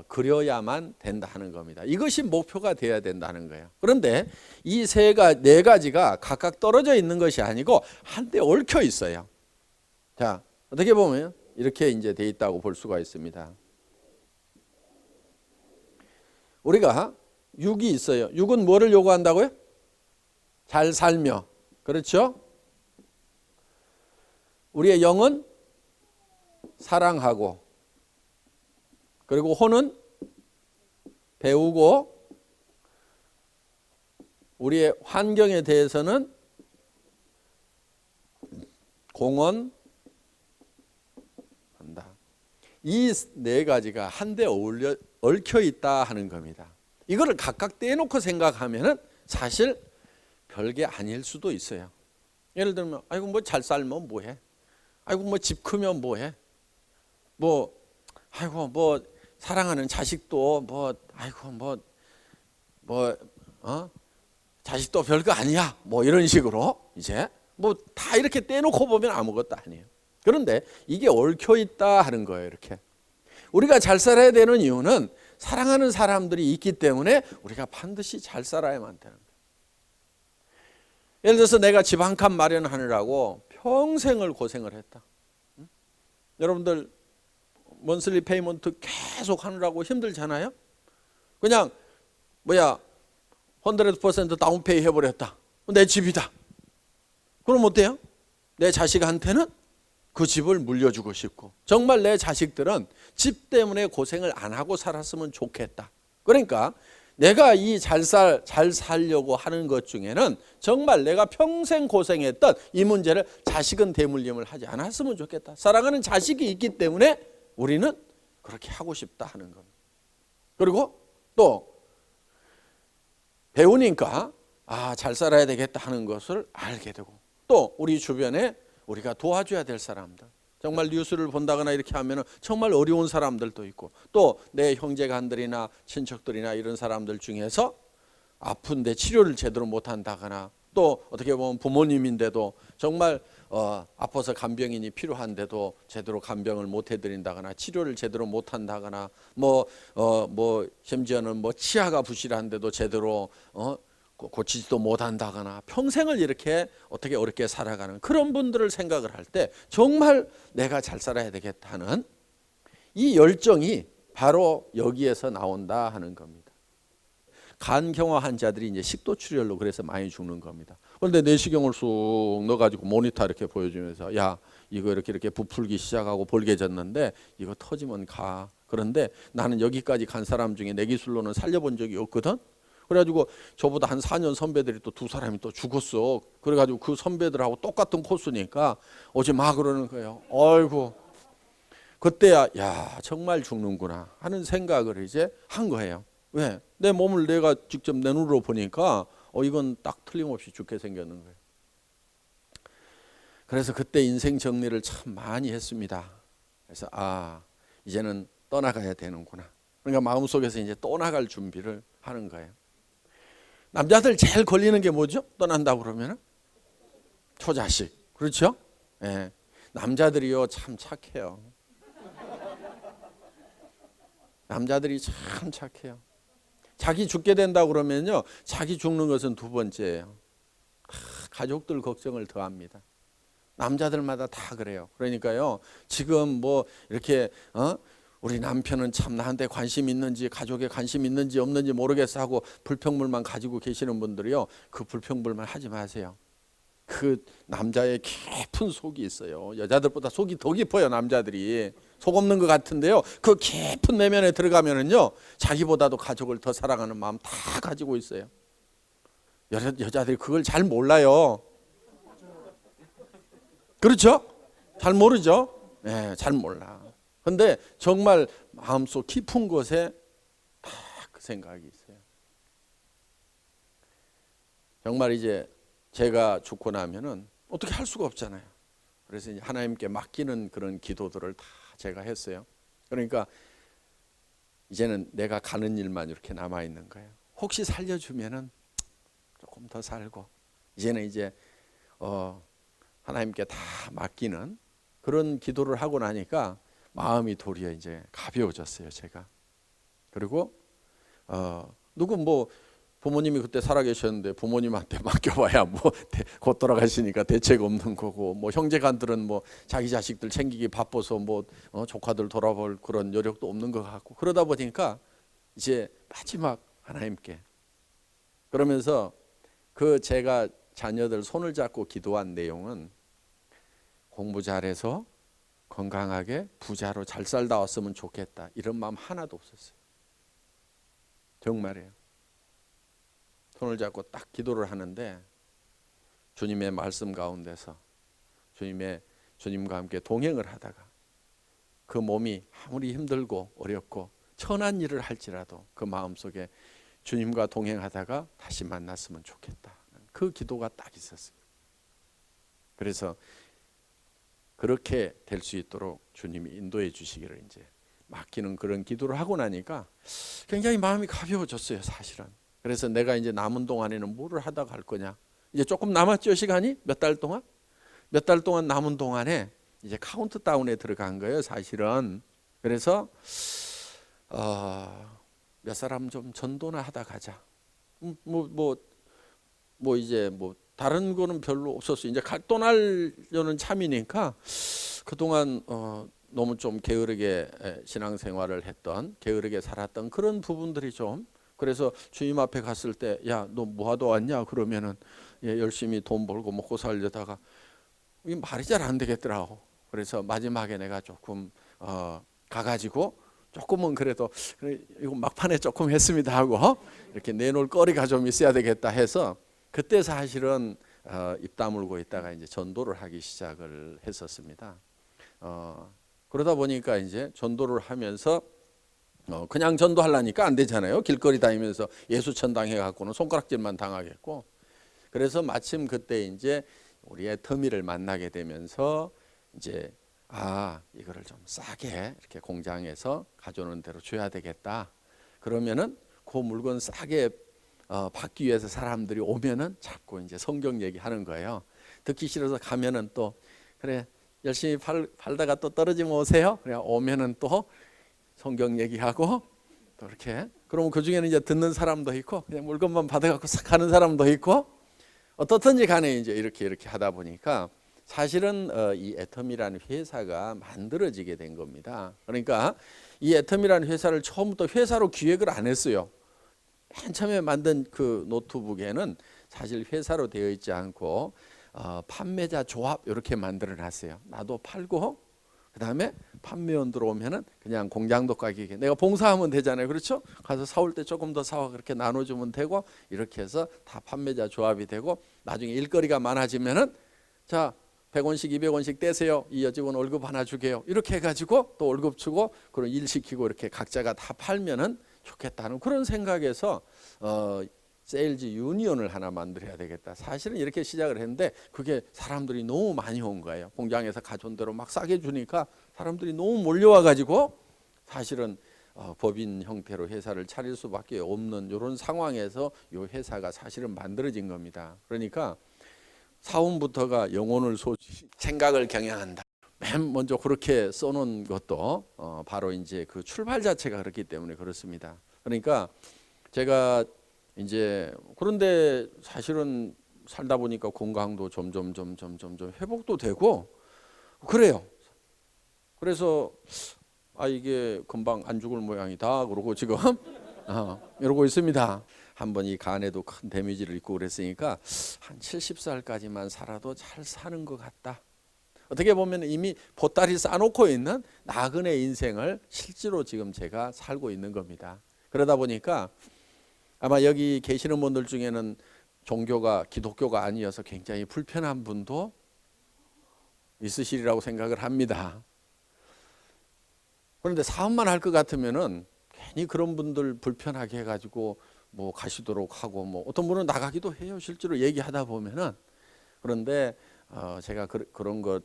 그려야만 된다 하는 겁니다. 이것이 목표가 되어야 된다는 거예요. 그런데 이 네 가지가 각각 떨어져 있는 것이 아니고 한데 얽혀 있어요. 자, 어떻게 보면 이렇게 이제 돼 있다고 볼 수가 있습니다. 우리가 육이 있어요. 육은 뭐를 요구한다고요? 잘 살며. 그렇죠? 우리의 영은 사랑하고, 그리고 혼은 배우고 우리의 환경에 대해서는 공헌한다. 이 네 가지가 한데 얽혀 있다 하는 겁니다. 이거를 각각 떼놓고 생각하면은 사실 별게 아닐 수도 있어요. 예를 들면 아이고 뭐 잘 살면 뭐해? 아이고 뭐 집 크면 뭐해? 뭐 아이고 뭐 사랑하는 자식도 뭐 아이고 자식도 별거 아니야. 뭐 이런 식으로 이제 뭐 다 이렇게 떼놓고 보면 아무것도 아니에요. 그런데 이게 얽혀 있다 하는 거예요. 이렇게 우리가 잘 살아야 되는 이유는 사랑하는 사람들이 있기 때문에 우리가 반드시 잘 살아야만 되는 거예요. 예를 들어서 내가 집 한 칸 마련하느라고 평생을 고생을 했다. 여러분들 먼슬리 페이먼트 계속 하느라고 힘들잖아요. 그냥 100% 다운페이 해버렸다. 내 집이다. 그럼 어때요? 내 자식한테는 그 집을 물려주고 싶고, 정말 내 자식들은 집 때문에 고생을 안 하고 살았으면 좋겠다. 그러니까 내가 이 잘 살려고 하는 것 중에는 정말 내가 평생 고생했던 이 문제를 자식은 대물림을 하지 않았으면 좋겠다. 사랑하는 자식이 있기 때문에 우리는 그렇게 하고 싶다 하는 겁니다. 그리고 또 배우니까 잘 살아야 되겠다 하는 것을 알게 되고, 또 우리 주변에 우리가 도와줘야 될 사람들, 정말 뉴스를 본다거나 이렇게 하면 정말 어려운 사람들도 있고, 또 내 형제간들이나 친척들이나 이런 사람들 중에서 아픈데 치료를 제대로 못한다거나, 또 어떻게 보면 부모님인데도 정말 아파서 간병인이 필요한데도 제대로 간병을 못 해드린다거나 치료를 제대로 못한다거나, 심지어는 뭐 치아가 부실한데도 제대로 고치지도 못한다거나, 평생을 이렇게 어떻게 어렵게 살아가는 그런 분들을 생각을 할 때 정말 내가 잘 살아야 되겠다는 이 열정이 바로 여기에서 나온다 하는 겁니다. 간경화 환자들이 이제 식도출혈로 그래서 많이 죽는 겁니다. 그런데 내시경을 쑥 넣어가지고 모니터 이렇게 보여주면서 야, 이거 이렇게 부풀기 시작하고 벌게졌는데 이거 터지면 가. 그런데 나는 여기까지 간 사람 중에 내 기술로는 살려본 적이 없거든. 그래가지고 저보다 한 4년 선배들이 또 두 사람이 또 죽었어. 그래가지고 그 선배들하고 똑같은 코스니까 어제 막 그러는 거예요. 아이고, 그때야 야 정말 죽는구나 하는 생각을 이제 한 거예요. 왜? 내 몸을 내가 직접 내 눈으로 보니까 이건 딱 틀림없이 죽게 생겼는 거예요. 그래서 그때 인생 정리를 참 많이 했습니다. 그래서 이제는 떠나가야 되는구나. 그러니까 마음속에서 이제 떠나갈 준비를 하는 거예요. 남자들 제일 걸리는 게 뭐죠? 떠난다고 그러면 초자식. 그렇죠? 예. 남자들이요 참 착해요. 남자들이 참 착해요. 자기 죽게 된다고 그러면요, 자기 죽는 것은 두 번째예요. 가족들 걱정을 더 합니다. 남자들마다 다 그래요. 그러니까요, 지금 뭐 이렇게 우리 남편은 참 나한테 관심 있는지, 가족에 관심 있는지 없는지 모르겠어 하고 불평불만 가지고 계시는 분들이요, 그 불평불만 하지 마세요. 그 남자의 깊은 속이 있어요. 여자들보다 속이 더 깊어요. 남자들이 속 없는 것 같은데요, 그 깊은 내면에 들어가면은요, 자기보다도 가족을 더 사랑하는 마음 다 가지고 있어요. 여자들이 그걸 잘 몰라요. 그렇죠? 잘 모르죠? 네, 잘 몰라. 근데 정말 마음속 깊은 곳에 다 그 생각이 있어요. 정말 이제 제가 죽고 나면은 어떻게 할 수가 없잖아요. 그래서 이제 하나님께 맡기는 그런 기도들을 다 제가 했어요. 그러니까 이제는 내가 가는 일만 이렇게 남아 있는 거예요. 혹시 살려주면은 조금 더 살고, 이제는 이제 하나님께 다 맡기는 그런 기도를 하고 나니까 마음이 도리어 이제 가벼워졌어요, 제가. 그리고 누구 뭐 부모님이 그때 살아계셨는데 부모님한테 맡겨봐야 뭐 곧 돌아가시니까 대책 없는 거고, 뭐 형제간들은 뭐 자기 자식들 챙기기 바빠서 뭐 조카들 돌아볼 그런 여력도 없는 것 같고, 그러다 보니까 이제 마지막 하나님께, 그러면서 그 제가 자녀들 손을 잡고 기도한 내용은 공부 잘해서 건강하게 부자로 잘 살다 왔으면 좋겠다, 이런 마음 하나도 없었어요. 정말이에요. 손을 잡고 딱 기도를 하는데 주님의 말씀 가운데서 주님과 함께 동행을 하다가 그 몸이 아무리 힘들고 어렵고 천한 일을 할지라도 그 마음속에 주님과 동행하다가 다시 만났으면 좋겠다. 그 기도가 딱 있었어요. 그래서 그렇게 될 수 있도록 주님이 인도해 주시기를 이제 맡기는 그런 기도를 하고 나니까 굉장히 마음이 가벼워졌어요, 사실은. 그래서 내가 이제 남은 동안에는 뭐를 하다 갈 거냐. 이제 조금 남았죠, 시간이? 몇 달 동안? 몇 달 동안 남은 동안에 이제 카운트다운에 들어간 거예요, 사실은. 그래서 몇 사람 좀 전도나 하다 가자. 이제 다른 거는 별로 없었어요. 이제 떠나려는 참이니까 그동안 너무 좀 게으르게 신앙생활을 했던, 게으르게 살았던 그런 부분들이 좀, 그래서 주님 앞에 갔을 때 야, 너 뭐하러 왔냐 그러면은 열심히 돈 벌고 먹고 살려다가 이게 말이 잘 안 되겠더라고. 그래서 마지막에 내가 조금 가가지고 조금은 그래도 이거 막판에 조금 했습니다 하고 이렇게 내놓을 거리가 좀 있어야 되겠다 해서 그때 사실은 입 다물고 있다가 이제 전도를 하기 시작을 했었습니다. 그러다 보니까 이제 전도를 하면서 그냥 전도하려니까 안 되잖아요. 길거리 다니면서 예수천당해 갖고는 손가락질만 당하겠고. 그래서 마침 그때 이제 우리 애터미를 만나게 되면서 이제 이거를 좀 싸게 이렇게 공장에서 가져오는 대로 줘야 되겠다. 그러면은 그 물건 싸게 받기 위해서 사람들이 오면은 자꾸 이제 성경 얘기하는 거예요. 듣기 싫어서 가면은 또 그래 열심히 팔다가 또 떨어지면 오세요. 그래 오면은 또 성경 얘기하고 또 이렇게. 그러면 그 중에는 이제 듣는 사람도 있고 그냥 물건만 받아갖고 싹 가는 사람도 있고 어떻든지 간에 이제 이렇게 하다 보니까 사실은 이 애텀이라는 회사가 만들어지게 된 겁니다. 그러니까 이 애텀이라는 회사를 처음부터 회사로 기획을 안 했어요. 맨 처음에 만든 그 노트북에는 사실 회사로 되어 있지 않고 판매자 조합 이렇게 만들어 놨어요. 나도 팔고 그다음에 판매원 들어오면은 그냥 공장도 가격에 내가 봉사하면 되잖아요. 그렇죠? 가서 사올 때 조금 더 사와 그렇게 나눠주면 되고 이렇게 해서 다 판매자 조합이 되고 나중에 일거리가 많아지면은 자 100원씩 200원씩 떼세요. 이 여직원 월급 하나 주게요. 이렇게 해가지고 또 월급 주고 그런 일 시키고 이렇게 각자가 다 팔면은 좋겠다는 그런 생각에서 세일즈 유니온을 하나 만들어야 되겠다. 사실은 이렇게 시작을 했는데 그게 사람들이 너무 많이 온 거예요. 공장에서 가져온 대로 막 싸게 주니까 사람들이 너무 몰려와 가지고 사실은 법인 형태로 회사를 차릴 수밖에 없는 이런 상황에서 이 회사가 사실은 만들어진 겁니다. 그러니까 사원부터가 영혼을 소지 생각을 경영한다. 맨 먼저 그렇게 써놓은 것도 바로 이제 그 출발 자체가 그렇기 때문에 그렇습니다. 그러니까 제가 이제 그런데 사실은 살다 보니까 건강도 점점 회복도 되고 그래요. 그래서 이게 금방 안 죽을 모양이다 그러고 지금 이러고 있습니다. 한번 이 간에도 큰 데미지를 입고 그랬으니까 한 70살까지만 살아도 잘 사는 것 같다. 어떻게 보면 이미 보따리 싸놓고 있는 나그네 인생을 실제로 지금 제가 살고 있는 겁니다. 그러다 보니까 아마 여기 계시는 분들 중에는 종교가 기독교가 아니어서 굉장히 불편한 분도 있으시리라고 생각을 합니다. 그런데 사업만 할 것 같으면은 괜히 그런 분들 불편하게 해가지고 뭐 가시도록 하고 뭐 어떤 분은 나가기도 해요. 실제로 얘기하다 보면은. 그런데 제가 그런 것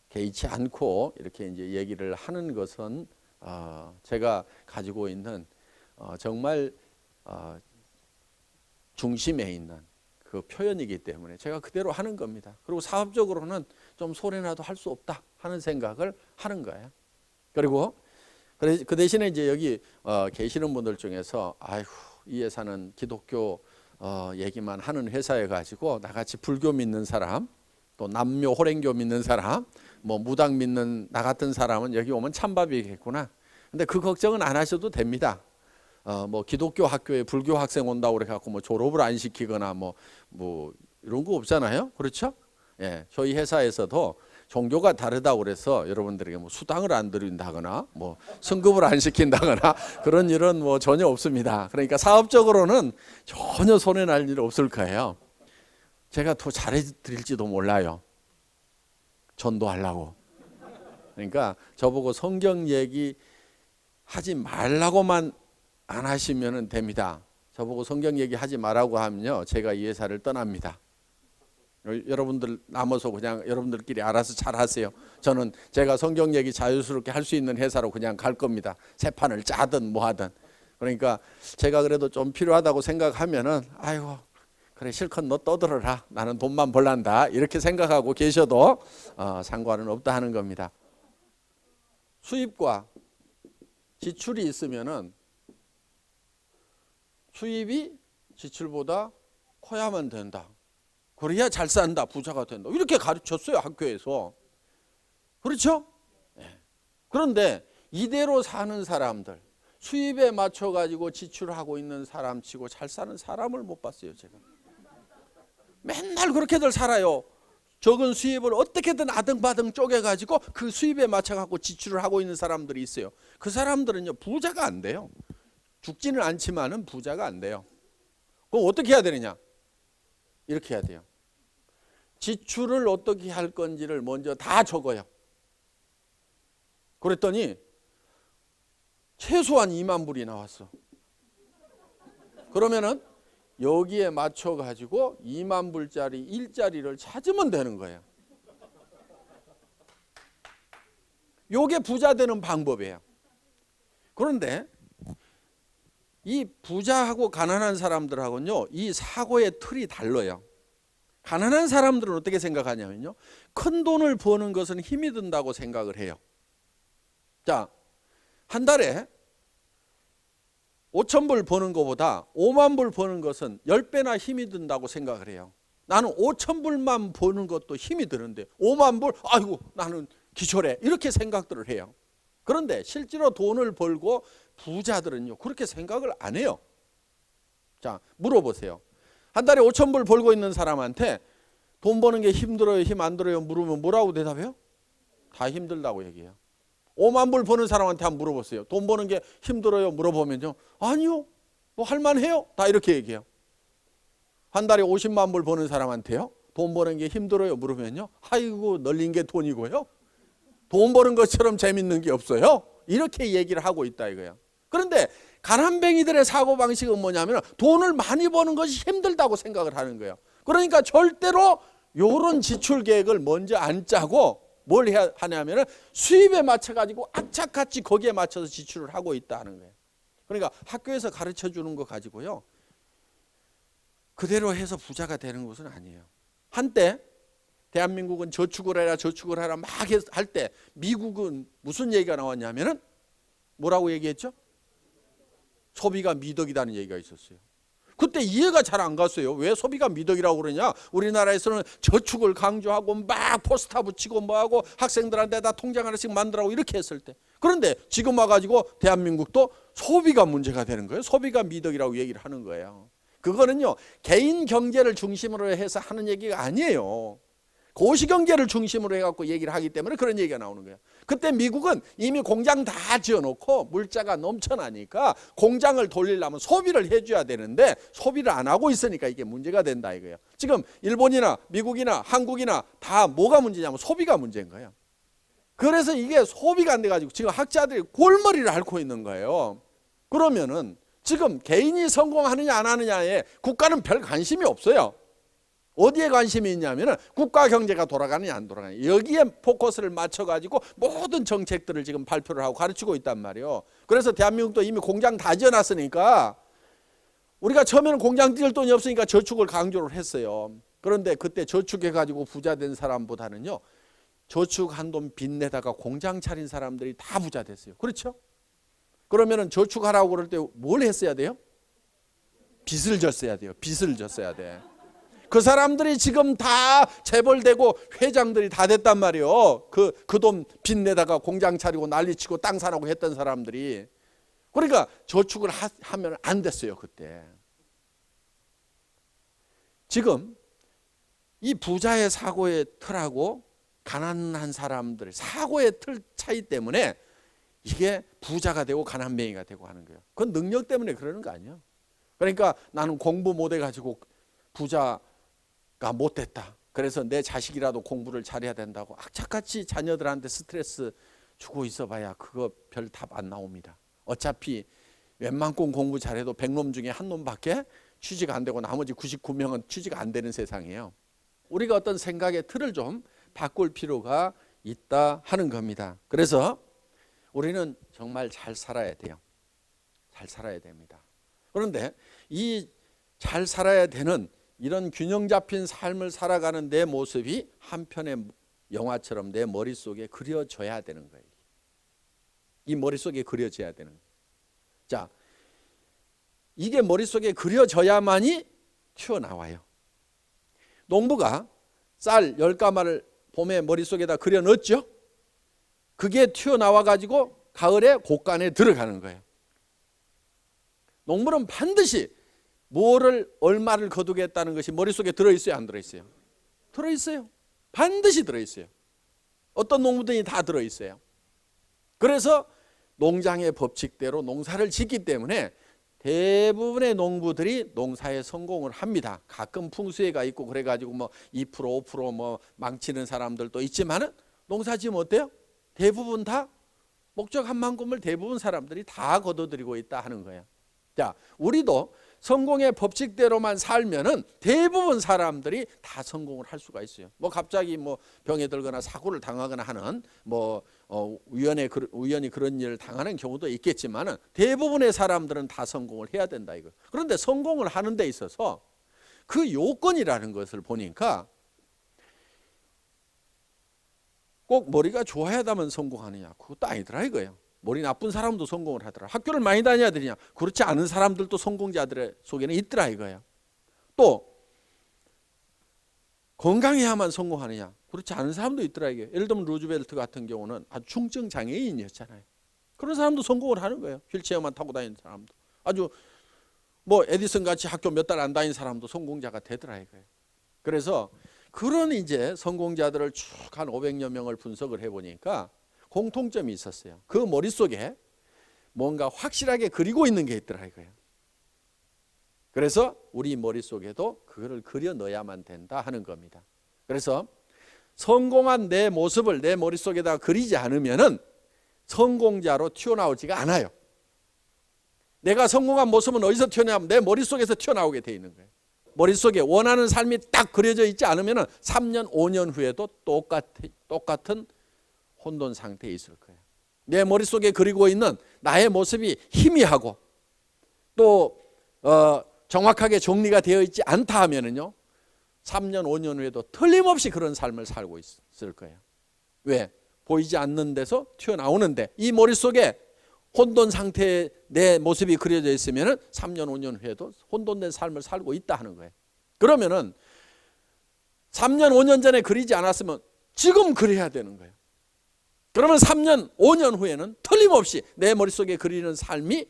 개의치 않고 이렇게 이제 얘기를 하는 것은 제가 가지고 있는 정말 중심에 있는 그 표현이기 때문에 제가 그대로 하는 겁니다. 그리고 사업적으로는 좀 소리나도 할 수 없다 하는 생각을 하는 거예요. 그리고 그 대신에 이제 여기 계시는 분들 중에서 이 회사는 기독교 얘기만 하는 회사여 가지고 나같이 불교 믿는 사람 또 남묘 호랭교 믿는 사람 뭐 무당 믿는 나 같은 사람은 여기 오면 찬밥이겠구나. 근데 그 걱정은 안 하셔도 됩니다. 뭐 기독교 학교에 불교 학생 온다고 그래 갖고 뭐 졸업을 안 시키거나 뭐 이런 거 없잖아요. 그렇죠? 예. 저희 회사에서도 종교가 다르다고 그래서 여러분들에게 뭐 수당을 안 드린다거나 뭐 성급을 안 시킨다거나 그런 일은 뭐 전혀 없습니다. 그러니까 사업적으로는 전혀 손해 날 일 없을 거예요. 제가 더 잘해 드릴지도 몰라요. 전도하려고. 그러니까 저보고 성경 얘기 하지 말라고만 안 하시면 됩니다. 저보고 성경 얘기 하지 말라고 하면요, 제가 이 회사를 떠납니다. 여러분들 남아서 그냥 여러분들끼리 알아서 잘 하세요. 저는 제가 성경 얘기 자유스럽게 할 수 있는 회사로 그냥 갈 겁니다. 새 판을 짜든 뭐 하든. 그러니까 제가 그래도 좀 필요하다고 생각하면은 아이고 그래 실컷 너 떠들어라. 나는 돈만 벌란다. 이렇게 생각하고 계셔도 상관은 없다 하는 겁니다. 수입과 지출이 있으면은 수입이 지출보다 커야만 된다. 그래야 잘 산다, 부자가 된다. 이렇게 가르쳤어요, 학교에서. 그렇죠? 네. 그런데 이대로 사는 사람들, 수입에 맞춰가지고 지출하고 있는 사람 치고 잘 사는 사람을 못 봤어요, 제가. 맨날 그렇게들 살아요. 적은 수입을 어떻게든 아등바등 쪼개가지고 그 수입에 맞춰갖고 지출을 하고 있는 사람들이 있어요. 그 사람들은요, 부자가 안 돼요. 죽지는 않지만은 부자가 안 돼요. 그럼 어떻게 해야 되느냐? 이렇게 해야 돼요. 지출을 어떻게 할 건지를 먼저 다 적어요. 그랬더니 최소한 2만 불이 나왔어. 그러면은 여기에 맞춰 가지고 2만 불짜리 일자리를 찾으면 되는 거예요. 요게 부자 되는 방법이에요. 그런데 이 부자하고 가난한 사람들하고는요, 이 사고의 틀이 달라요. 가난한 사람들은 어떻게 생각하냐면요, 큰 돈을 버는 것은 힘이 든다고 생각을 해요. 자, 한 달에 5천 불 버는 것보다 5만 불 버는 것은 10배나 힘이 든다고 생각을 해요. 나는 5천 불만 버는 것도 힘이 드는데 5만 불, 아이고 나는 기절해, 이렇게 생각들을 해요. 그런데 실제로 돈을 벌고 부자들은요, 그렇게 생각을 안 해요. 자, 물어보세요. 한 달에 5천 불 벌고 있는 사람한테 돈 버는 게 힘들어요, 힘 안 들어요 물으면 뭐라고 대답해요? 다 힘들다고 얘기해요. 5만 불 버는 사람한테 한번 물어보세요. 돈 버는 게 힘들어요 물어보면요, 아니요, 뭐 할만해요, 다 이렇게 얘기해요. 한 달에 50만 불 버는 사람한테요, 돈 버는 게 힘들어요 물으면요, 아이고 널린 게 돈이고요, 돈 버는 것처럼 재밌는 게 없어요, 이렇게 얘기를 하고 있다 이거예요. 그런데 가난뱅이들의 사고방식은 뭐냐면 돈을 많이 버는 것이 힘들다고 생각을 하는 거예요. 그러니까 절대로 이런 지출 계획을 먼저 안 짜고 뭘 해야 하냐면 수입에 맞춰가지고 악착같이 거기에 맞춰서 지출을 하고 있다는 거예요. 그러니까 학교에서 가르쳐 주는 거 가지고요, 그대로 해서 부자가 되는 것은 아니에요. 한때 대한민국은 저축을 해라 막 할 때 미국은 무슨 얘기가 나왔냐면은 뭐라고 얘기했죠? 소비가 미덕이라는 얘기가 있었어요. 그때 이해가 잘 안 갔어요. 왜 소비가 미덕이라고 그러냐? 우리나라에서는 저축을 강조하고 막 포스터 붙이고 뭐하고 학생들한테 다 통장 하나씩 만들라고 이렇게 했을 때, 그런데 지금 와가지고 대한민국도 소비가 문제가 되는 거예요. 소비가 미덕이라고 얘기를 하는 거예요. 그거는요, 개인 경제를 중심으로 해서 하는 얘기가 아니에요. 고시경제를 중심으로 해갖고 얘기를 하기 때문에 그런 얘기가 나오는 거예요. 그때 미국은 이미 공장 다 지어놓고 물자가 넘쳐나니까 공장을 돌리려면 소비를 해줘야 되는데 소비를 안 하고 있으니까 이게 문제가 된다 이거예요. 지금 일본이나 미국이나 한국이나 다 뭐가 문제냐면 소비가 문제인 거예요. 그래서 이게 소비가 안 돼가지고 지금 학자들이 골머리를 앓고 있는 거예요. 그러면은 지금 개인이 성공하느냐 안 하느냐에 국가는 별 관심이 없어요. 어디에 관심이 있냐면 국가 경제가 돌아가느냐 안 돌아가느냐, 여기에 포커스를 맞춰가지고 모든 정책들을 지금 발표를 하고 가르치고 있단 말이에요. 그래서 대한민국도 이미 공장 다 지어놨으니까 우리가 처음에는 공장 띄울 돈이 없으니까 저축을 강조를 했어요. 그런데 그때 저축해가지고 부자 된 사람보다는요, 저축한 돈 빚내다가 공장 차린 사람들이 다 부자 됐어요. 그렇죠? 그러면은 저축하라고 그럴 때 뭘 했어야 돼요? 빚을 졌어야 돼요. 빚을 졌어야 돼. 그 사람들이 지금 다 재벌되고 회장들이 다 됐단 말이에요. 그 돈 빚내다가 공장 차리고 난리치고 땅 사라고 했던 사람들이. 그러니까 저축을 하면 안 됐어요 그때. 지금 이 부자의 사고의 틀하고 가난한 사람들의 사고의 틀 차이 때문에 이게 부자가 되고 가난뱅이가 되고 하는 거예요. 그건 능력 때문에 그러는 거 아니에요. 그러니까 나는 공부 못해가지고 부자가 못됐다. 그래서 내 자식이라도 공부를 잘해야 된다고 악착같이 자녀들한테 스트레스 주고 있어봐야 그거 별 답 안 나옵니다. 어차피 웬만큼 공부 잘해도 100놈 중에 한 놈밖에 취직 안 되고 나머지 99명은 취직 안 되는 세상이에요. 우리가 어떤 생각의 틀을 좀 바꿀 필요가 있다 하는 겁니다. 그래서 우리는 정말 잘 살아야 돼요. 잘 살아야 됩니다. 그런데 이 잘 살아야 되는 이런 균형 잡힌 삶을 살아가는 내 모습이 한편의 영화처럼 내 머릿속에 그려져야 되는 거예요. 이 머릿속에 그려져야 되는 거예요. 자, 이게 머릿속에 그려져야만이 튀어나와요. 농부가 쌀 10가마를 봄에 머릿속에다 그려 넣었죠. 그게 튀어나와 가지고 가을에 곡간에 들어가는 거예요. 농부는 반드시 뭐를 얼마를 거두겠다는 것이 머릿속에 들어있어요, 안 들어있어요? 들어있어요. 반드시 들어있어요. 어떤 농부들이 다 들어있어요. 그래서 농장의 법칙대로 농사를 짓기 때문에 대부분의 농부들이 농사에 성공을 합니다. 가끔 풍수해가 있고 그래가지고 뭐 2% 5% 뭐 망치는 사람들도 있지만은 농사 지으면 어때요? 대부분 다 목적한 만큼을 대부분 사람들이 다 거둬들이고 있다 하는 거예요. 자, 우리도 성공의 법칙대로만 살면은 대부분 사람들이 다 성공을 할 수가 있어요. 뭐 갑자기 뭐 병에 들거나 사고를 당하거나 하는 뭐 우연히 그런 일을 당하는 경우도 있겠지만은 대부분의 사람들은 다 성공을 해야 된다 이거. 그런데 성공을 하는 데 있어서 그 요건이라는 것을 보니까 꼭 머리가 좋아야만 성공하느냐 그것도 아니더라 이거예요. 머리 나쁜 사람도 성공을 하더라. 학교를 많이 다녀야 되냐? 그렇지 않은 사람들도 성공자들의 속에는 있더라 이거야. 또 건강해야만 성공하느냐? 그렇지 않은 사람도 있더라 이게. 예를 들면 루즈벨트 같은 경우는 아주 중증 장애인이었잖아요. 그런 사람도 성공을 하는 거예요. 휠체어만 타고 다니는 사람도. 아주 뭐 에디슨 같이 학교 몇 달 안 다닌 사람도 성공자가 되더라 이거예요. 그래서 그런 이제 성공자들을 쭉 한 500여 명을 분석을 해보니까 공통점이 있었어요. 그 머릿속에 뭔가 확실하게 그리고 있는 게 있더라 이거예요. 그래서 우리 머릿속에도 그거를 그려 넣어야만 된다 하는 겁니다. 그래서 성공한 내 모습을 내 머릿속에다 그리지 않으면은 성공자로 튀어나오지가 않아요. 내가 성공한 모습은 어디서 튀어나오면 내 머릿속에서 튀어나오게 돼 있는 거예요. 머릿속에 원하는 삶이 딱 그려져 있지 않으면은 3년, 5년 후에도 똑같은 혼돈 상태에 있을 거예요. 내 머릿속에 그리고 있는 나의 모습이 희미하고 또 정확하게 정리가 되어 있지 않다 하면은요 3년 5년 후에도 틀림없이 그런 삶을 살고 있을 거예요. 왜? 보이지 않는 데서 튀어나오는데 이 머릿속에 혼돈 상태에 내 모습이 그려져 있으면은 3년 5년 후에도 혼돈된 삶을 살고 있다 하는 거예요. 그러면은 3년 5년 전에 그리지 않았으면 지금 그려야 되는 거예요. 그러면 3년, 5년 후에는 틀림없이 내 머릿속에 그리는 삶이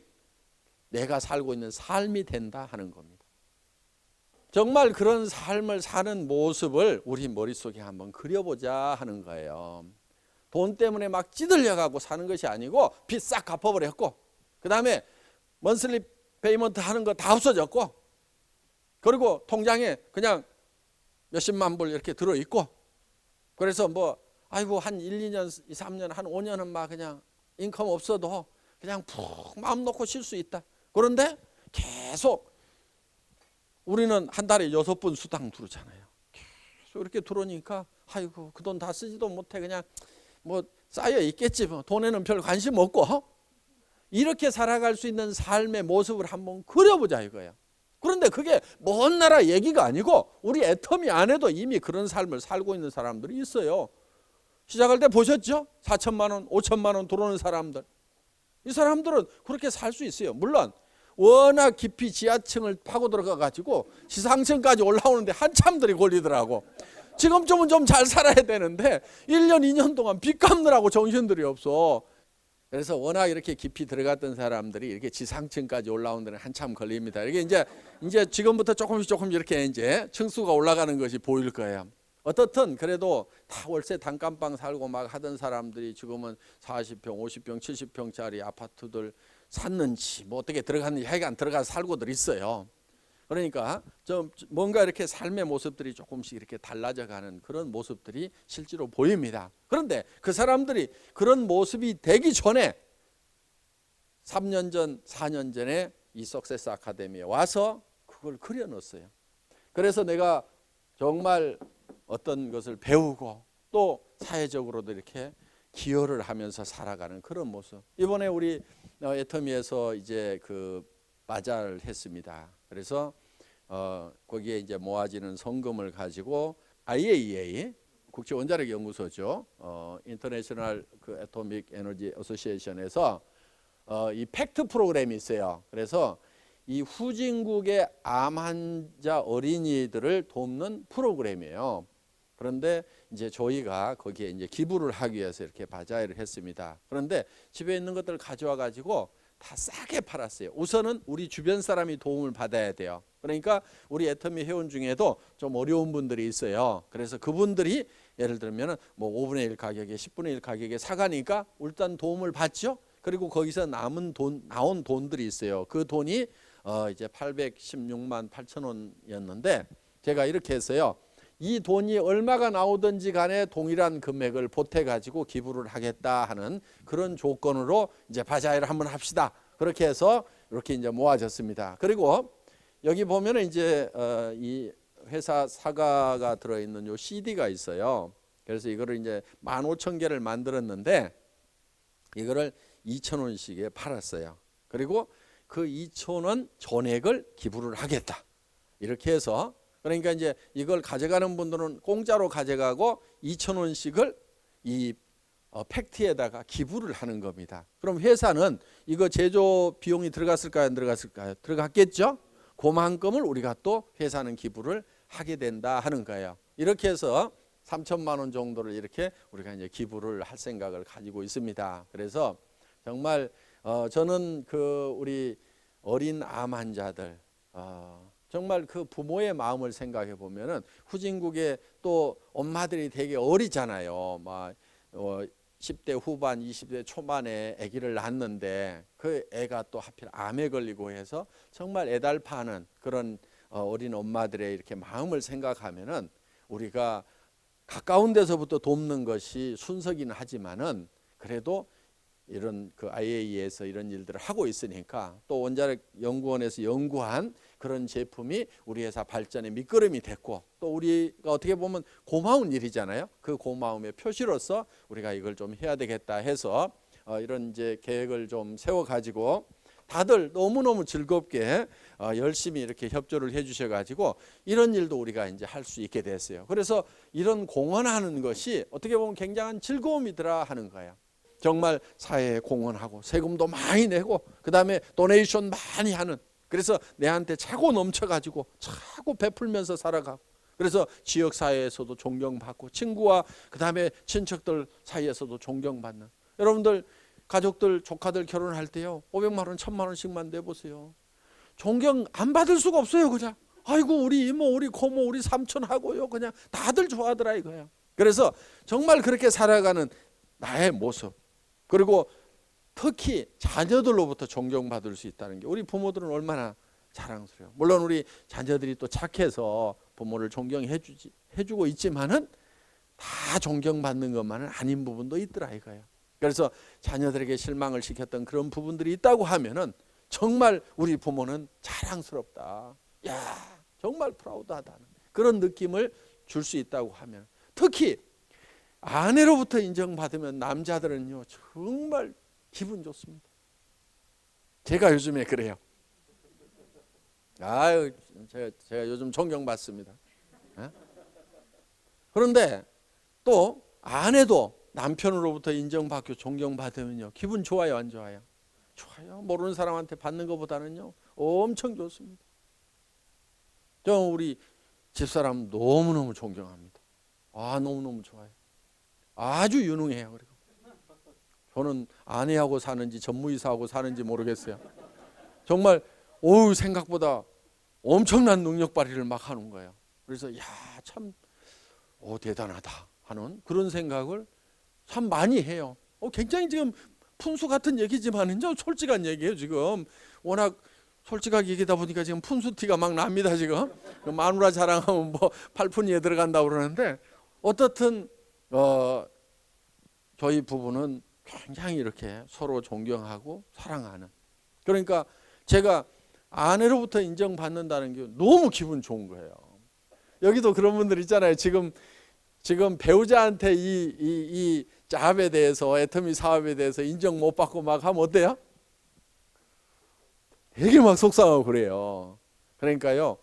내가 살고 있는 삶이 된다 하는 겁니다. 정말 그런 삶을 사는 모습을 우리 머릿속에 한번 그려보자 하는 거예요. 돈 때문에 막 찌들려가고 사는 것이 아니고 빚 싹 갚아버렸고 그 다음에 먼슬리 페이먼트 하는 거 다 없어졌고 그리고 통장에 그냥 몇십만 불 이렇게 들어있고 그래서 뭐 아이고 한 1, 2년, 3년, 한 5년은 막 그냥 인컴 없어도 그냥 푹 마음 놓고 쉴 수 있다. 그런데 계속 우리는 한 달에 6번 수당 들어오잖아요. 계속 이렇게 들어오니까 아이고 그 돈 다 쓰지도 못해 그냥 뭐 쌓여 있겠지 뭐 돈에는 별 관심 없고 이렇게 살아갈 수 있는 삶의 모습을 한번 그려보자 이거예요. 그런데 그게 먼 나라 얘기가 아니고 우리 애터미 안에도 이미 그런 삶을 살고 있는 사람들이 있어요. 시작할 때 보셨죠? 4천만 원, 5천만 원 들어오는 사람들. 이 사람들은 그렇게 살 수 있어요. 물론 워낙 깊이 지하층을 파고 들어가 가지고 지상층까지 올라오는데 한참들이 걸리더라고. 지금쯤은 좀 잘 살아야 되는데 1년, 2년 동안 빚 갚느라고 정신들이 없어. 그래서 워낙 이렇게 깊이 들어갔던 사람들이 이렇게 지상층까지 올라오는 데는 한참 걸립니다. 이게 이제 지금부터 조금씩 이렇게 이제 층수가 올라가는 것이 보일 거예요. 어떻든 그래도 다 월세 단칸방 살고 막 하던 사람들이 지금은 40평, 50평, 70평짜리 아파트들 샀는지 뭐 어떻게 들어갔는지 하여간 들어가서 살고들 있어요. 그러니까 좀 뭔가 이렇게 삶의 모습들이 조금씩 이렇게 달라져 가는 그런 모습들이 실제로 보입니다. 그런데 그 사람들이 그런 모습이 되기 전에 3년 전, 4년 전에 이 석세스 아카데미에 와서 그걸 그려놨어요. 그래서 내가 정말 어떤 것을 배우고 또 사회적으로도 이렇게 기여를 하면서 살아가는 그런 모습. 이번에 우리 애터미에서 이제 그 바자를 했습니다. 그래서 거기에 이제 모아지는 성금을 가지고 IAEA 국제 원자력 연구소죠. 인터내셔널 그 애토믹 에너지 어소시에이션에서 이 팩트 프로그램이 있어요. 그래서 이 후진국의 암 환자 어린이들을 돕는 프로그램이에요. 그런데 이제 저희가 거기에 이제 기부를 하기 위해서 이렇게 바자회를 했습니다. 그런데 집에 있는 것들을 가져와 가지고 다 싸게 팔았어요. 우선은 우리 주변 사람이 도움을 받아야 돼요. 그러니까 우리 애터미 회원 중에도 좀 어려운 분들이 있어요. 그래서 그분들이 예를 들면 뭐 5분의 1 가격에 10분의 1 가격에 사가니까 일단 도움을 받죠. 그리고 거기서 나온 돈들이 있어요. 그 돈이 이제 816만 8천 원이었는데 제가 이렇게 했어요. 이 돈이 얼마가 나오든지 간에 동일한 금액을 보태 가지고 기부를 하겠다 하는 그런 조건으로 이제 바자회를 한번 합시다. 그렇게 해서 이렇게 이제 모아졌습니다. 그리고 여기 보면은 이제 이 회사 사과가 들어 있는 요 CD가 있어요. 그래서 이거를 이제 15,000개를 만들었는데 이거를 2,000원씩에 팔았어요. 그리고 그 2,000원 전액을 기부를 하겠다. 이렇게 해서 그러니까 이제 이걸 가져가는 분들은 공짜로 가져가고 2,000원씩을 이 팩트에다가 기부를 하는 겁니다. 그럼 회사는 이거 제조 비용이 들어갔을까요? 안 들어갔을까요? 들어갔겠죠? 그만큼을 우리가 또 회사는 기부를 하게 된다 하는 거예요. 이렇게 해서 3천만 원 정도를 이렇게 우리가 이제 기부를 할 생각을 가지고 있습니다. 그래서 정말 저는 그 우리 어린 암 환자들 정말 그 부모의 마음을 생각해 보면은 후진국에 또 엄마들이 되게 어리잖아요. 막 10대 후반, 20대 초반에 아기를 낳았는데 그 애가 또 하필 암에 걸리고 해서 정말 애달파는 그런 어린 엄마들의 이렇게 마음을 생각하면은 우리가 가까운 데서부터 돕는 것이 순서기는 하지만은 그래도 이런 그 IAEA에서 이런 일들을 하고 있으니까 또 원자력 연구원에서 연구한 그런 제품이 우리 회사 발전의 밑거름이 됐고 또 우리가 어떻게 보면 고마운 일이잖아요. 그 고마움의 표시로서 우리가 이걸 좀 해야 되겠다 해서 이런 이제 계획을 좀 세워 가지고 다들 너무너무 즐겁게 열심히 이렇게 협조를 해 주셔 가지고 이런 일도 우리가 이제 할 수 있게 됐어요. 그래서 이런 공헌하는 것이 어떻게 보면 굉장한 즐거움이더라 하는 거예요. 정말 사회에 공헌하고 세금도 많이 내고 그다음에 도네이션 많이 하는 그래서 내한테 차고 넘쳐가지고 차고 베풀면서 살아가고 그래서 지역사회에서도 존경받고 친구와 그다음에 친척들 사이에서도 존경받는 여러분들 가족들 조카들 결혼할 때요 500만 원 1,000만 원씩만 내보세요. 존경 안 받을 수가 없어요. 그냥 아이고 우리 이모 우리 고모 우리 삼촌 하고요 그냥 다들 좋아하더라 이거야. 그래서 정말 그렇게 살아가는 나의 모습 그리고 특히 자녀들로부터 존경받을 수 있다는 게 우리 부모들은 얼마나 자랑스러워요. 물론 우리 자녀들이 또 착해서 부모를 존경해주고 있지만은 다 존경받는 것만은 아닌 부분도 있더라 이거예요. 그래서 자녀들에게 실망을 시켰던 그런 부분들이 있다고 하면은 정말 우리 부모는 자랑스럽다. 야 정말 프라우드하다는 그런 느낌을 줄 수 있다고 하면 특히 아내로부터 인정받으면 남자들은요 정말 기분 좋습니다. 제가 요즘에 그래요. 아유 제가 요즘 존경받습니다. 그런데 또 아내도 남편으로부터 인정받고 존경받으면요 기분 좋아요 안 좋아요? 좋아요. 모르는 사람한테 받는 것보다는요 엄청 좋습니다. 저 우리 집사람 너무너무 존경합니다. 너무너무 좋아요. 아주 유능해요. 그리고 저는 아내하고 사는지 전무이사하고 사는지 모르겠어요. 정말 생각보다 엄청난 능력 발휘를 막 하는 거예요. 그래서 참 대단하다 하는 그런 생각을 참 많이 해요. 굉장히 지금 푼수 같은 얘기지만은요, 솔직한 얘기예요. 지금 워낙 솔직하게 얘기다 보니까 지금 푼수 티가 막 납니다. 지금 마누라 자랑하면 뭐 팔푼이에 들어간다고 그러는데, 어떻든 저희 부부는 굉장히 이렇게 서로 존경하고 사랑하는, 그러니까 제가 아내로부터 인정받는다는 게 너무 기분 좋은 거예요. 여기도 그런 분들 있잖아요. 지금 배우자한테 이 잡에 대해서, 애터미 사업에 대해서 인정 못 받고 막 하면 어때요? 되게 막 속상하고 그래요. 그러니까요,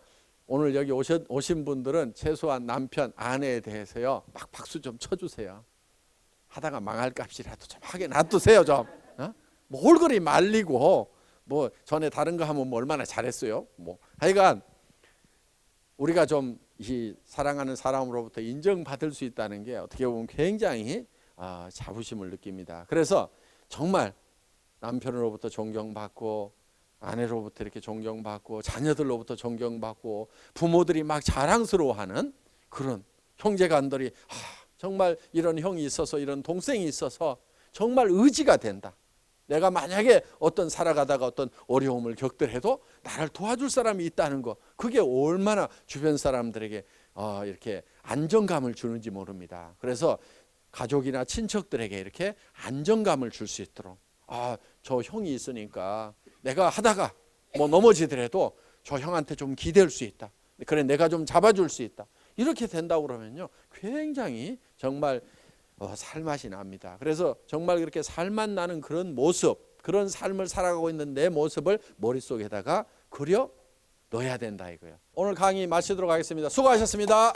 오늘 여기 오신 분들은 최소한 남편, 아내에 대해서요 막 박수 좀 쳐주세요. 하다가 망할 값이라도 좀 하게 놔두세요. 좀 뭐 홀거리 말리고 뭐 전에 다른 거 하면 뭐 얼마나 잘했어요. 뭐 하여간 우리가 좀 이 사랑하는 사람으로부터 인정받을 수 있다는 게 어떻게 보면 굉장히 자부심을 느낍니다. 그래서 정말 남편으로부터 존경받고, 아내로부터 이렇게 존경받고, 자녀들로부터 존경받고, 부모들이 막 자랑스러워하는 그런 형제간들이 정말 이런 형이 있어서, 이런 동생이 있어서 정말 의지가 된다. 내가 만약에 어떤 살아가다가 어떤 어려움을 겪더라도 나를 도와줄 사람이 있다는 거, 그게 얼마나 주변 사람들에게 이렇게 안정감을 주는지 모릅니다. 그래서 가족이나 친척들에게 이렇게 안정감을 줄 수 있도록, 저 형이 있으니까 내가 하다가 뭐 넘어지더라도 저 형한테 좀 기댈 수 있다. 그래, 내가 좀 잡아줄 수 있다. 이렇게 된다고 그러면요, 굉장히 정말 살맛이 납니다. 그래서 정말 그렇게 살맛 나는 그런 모습, 그런 삶을 살아가고 있는 내 모습을 머릿속에다가 그려 넣어야 된다 이거예요. 오늘 강의 마치도록 하겠습니다. 수고하셨습니다.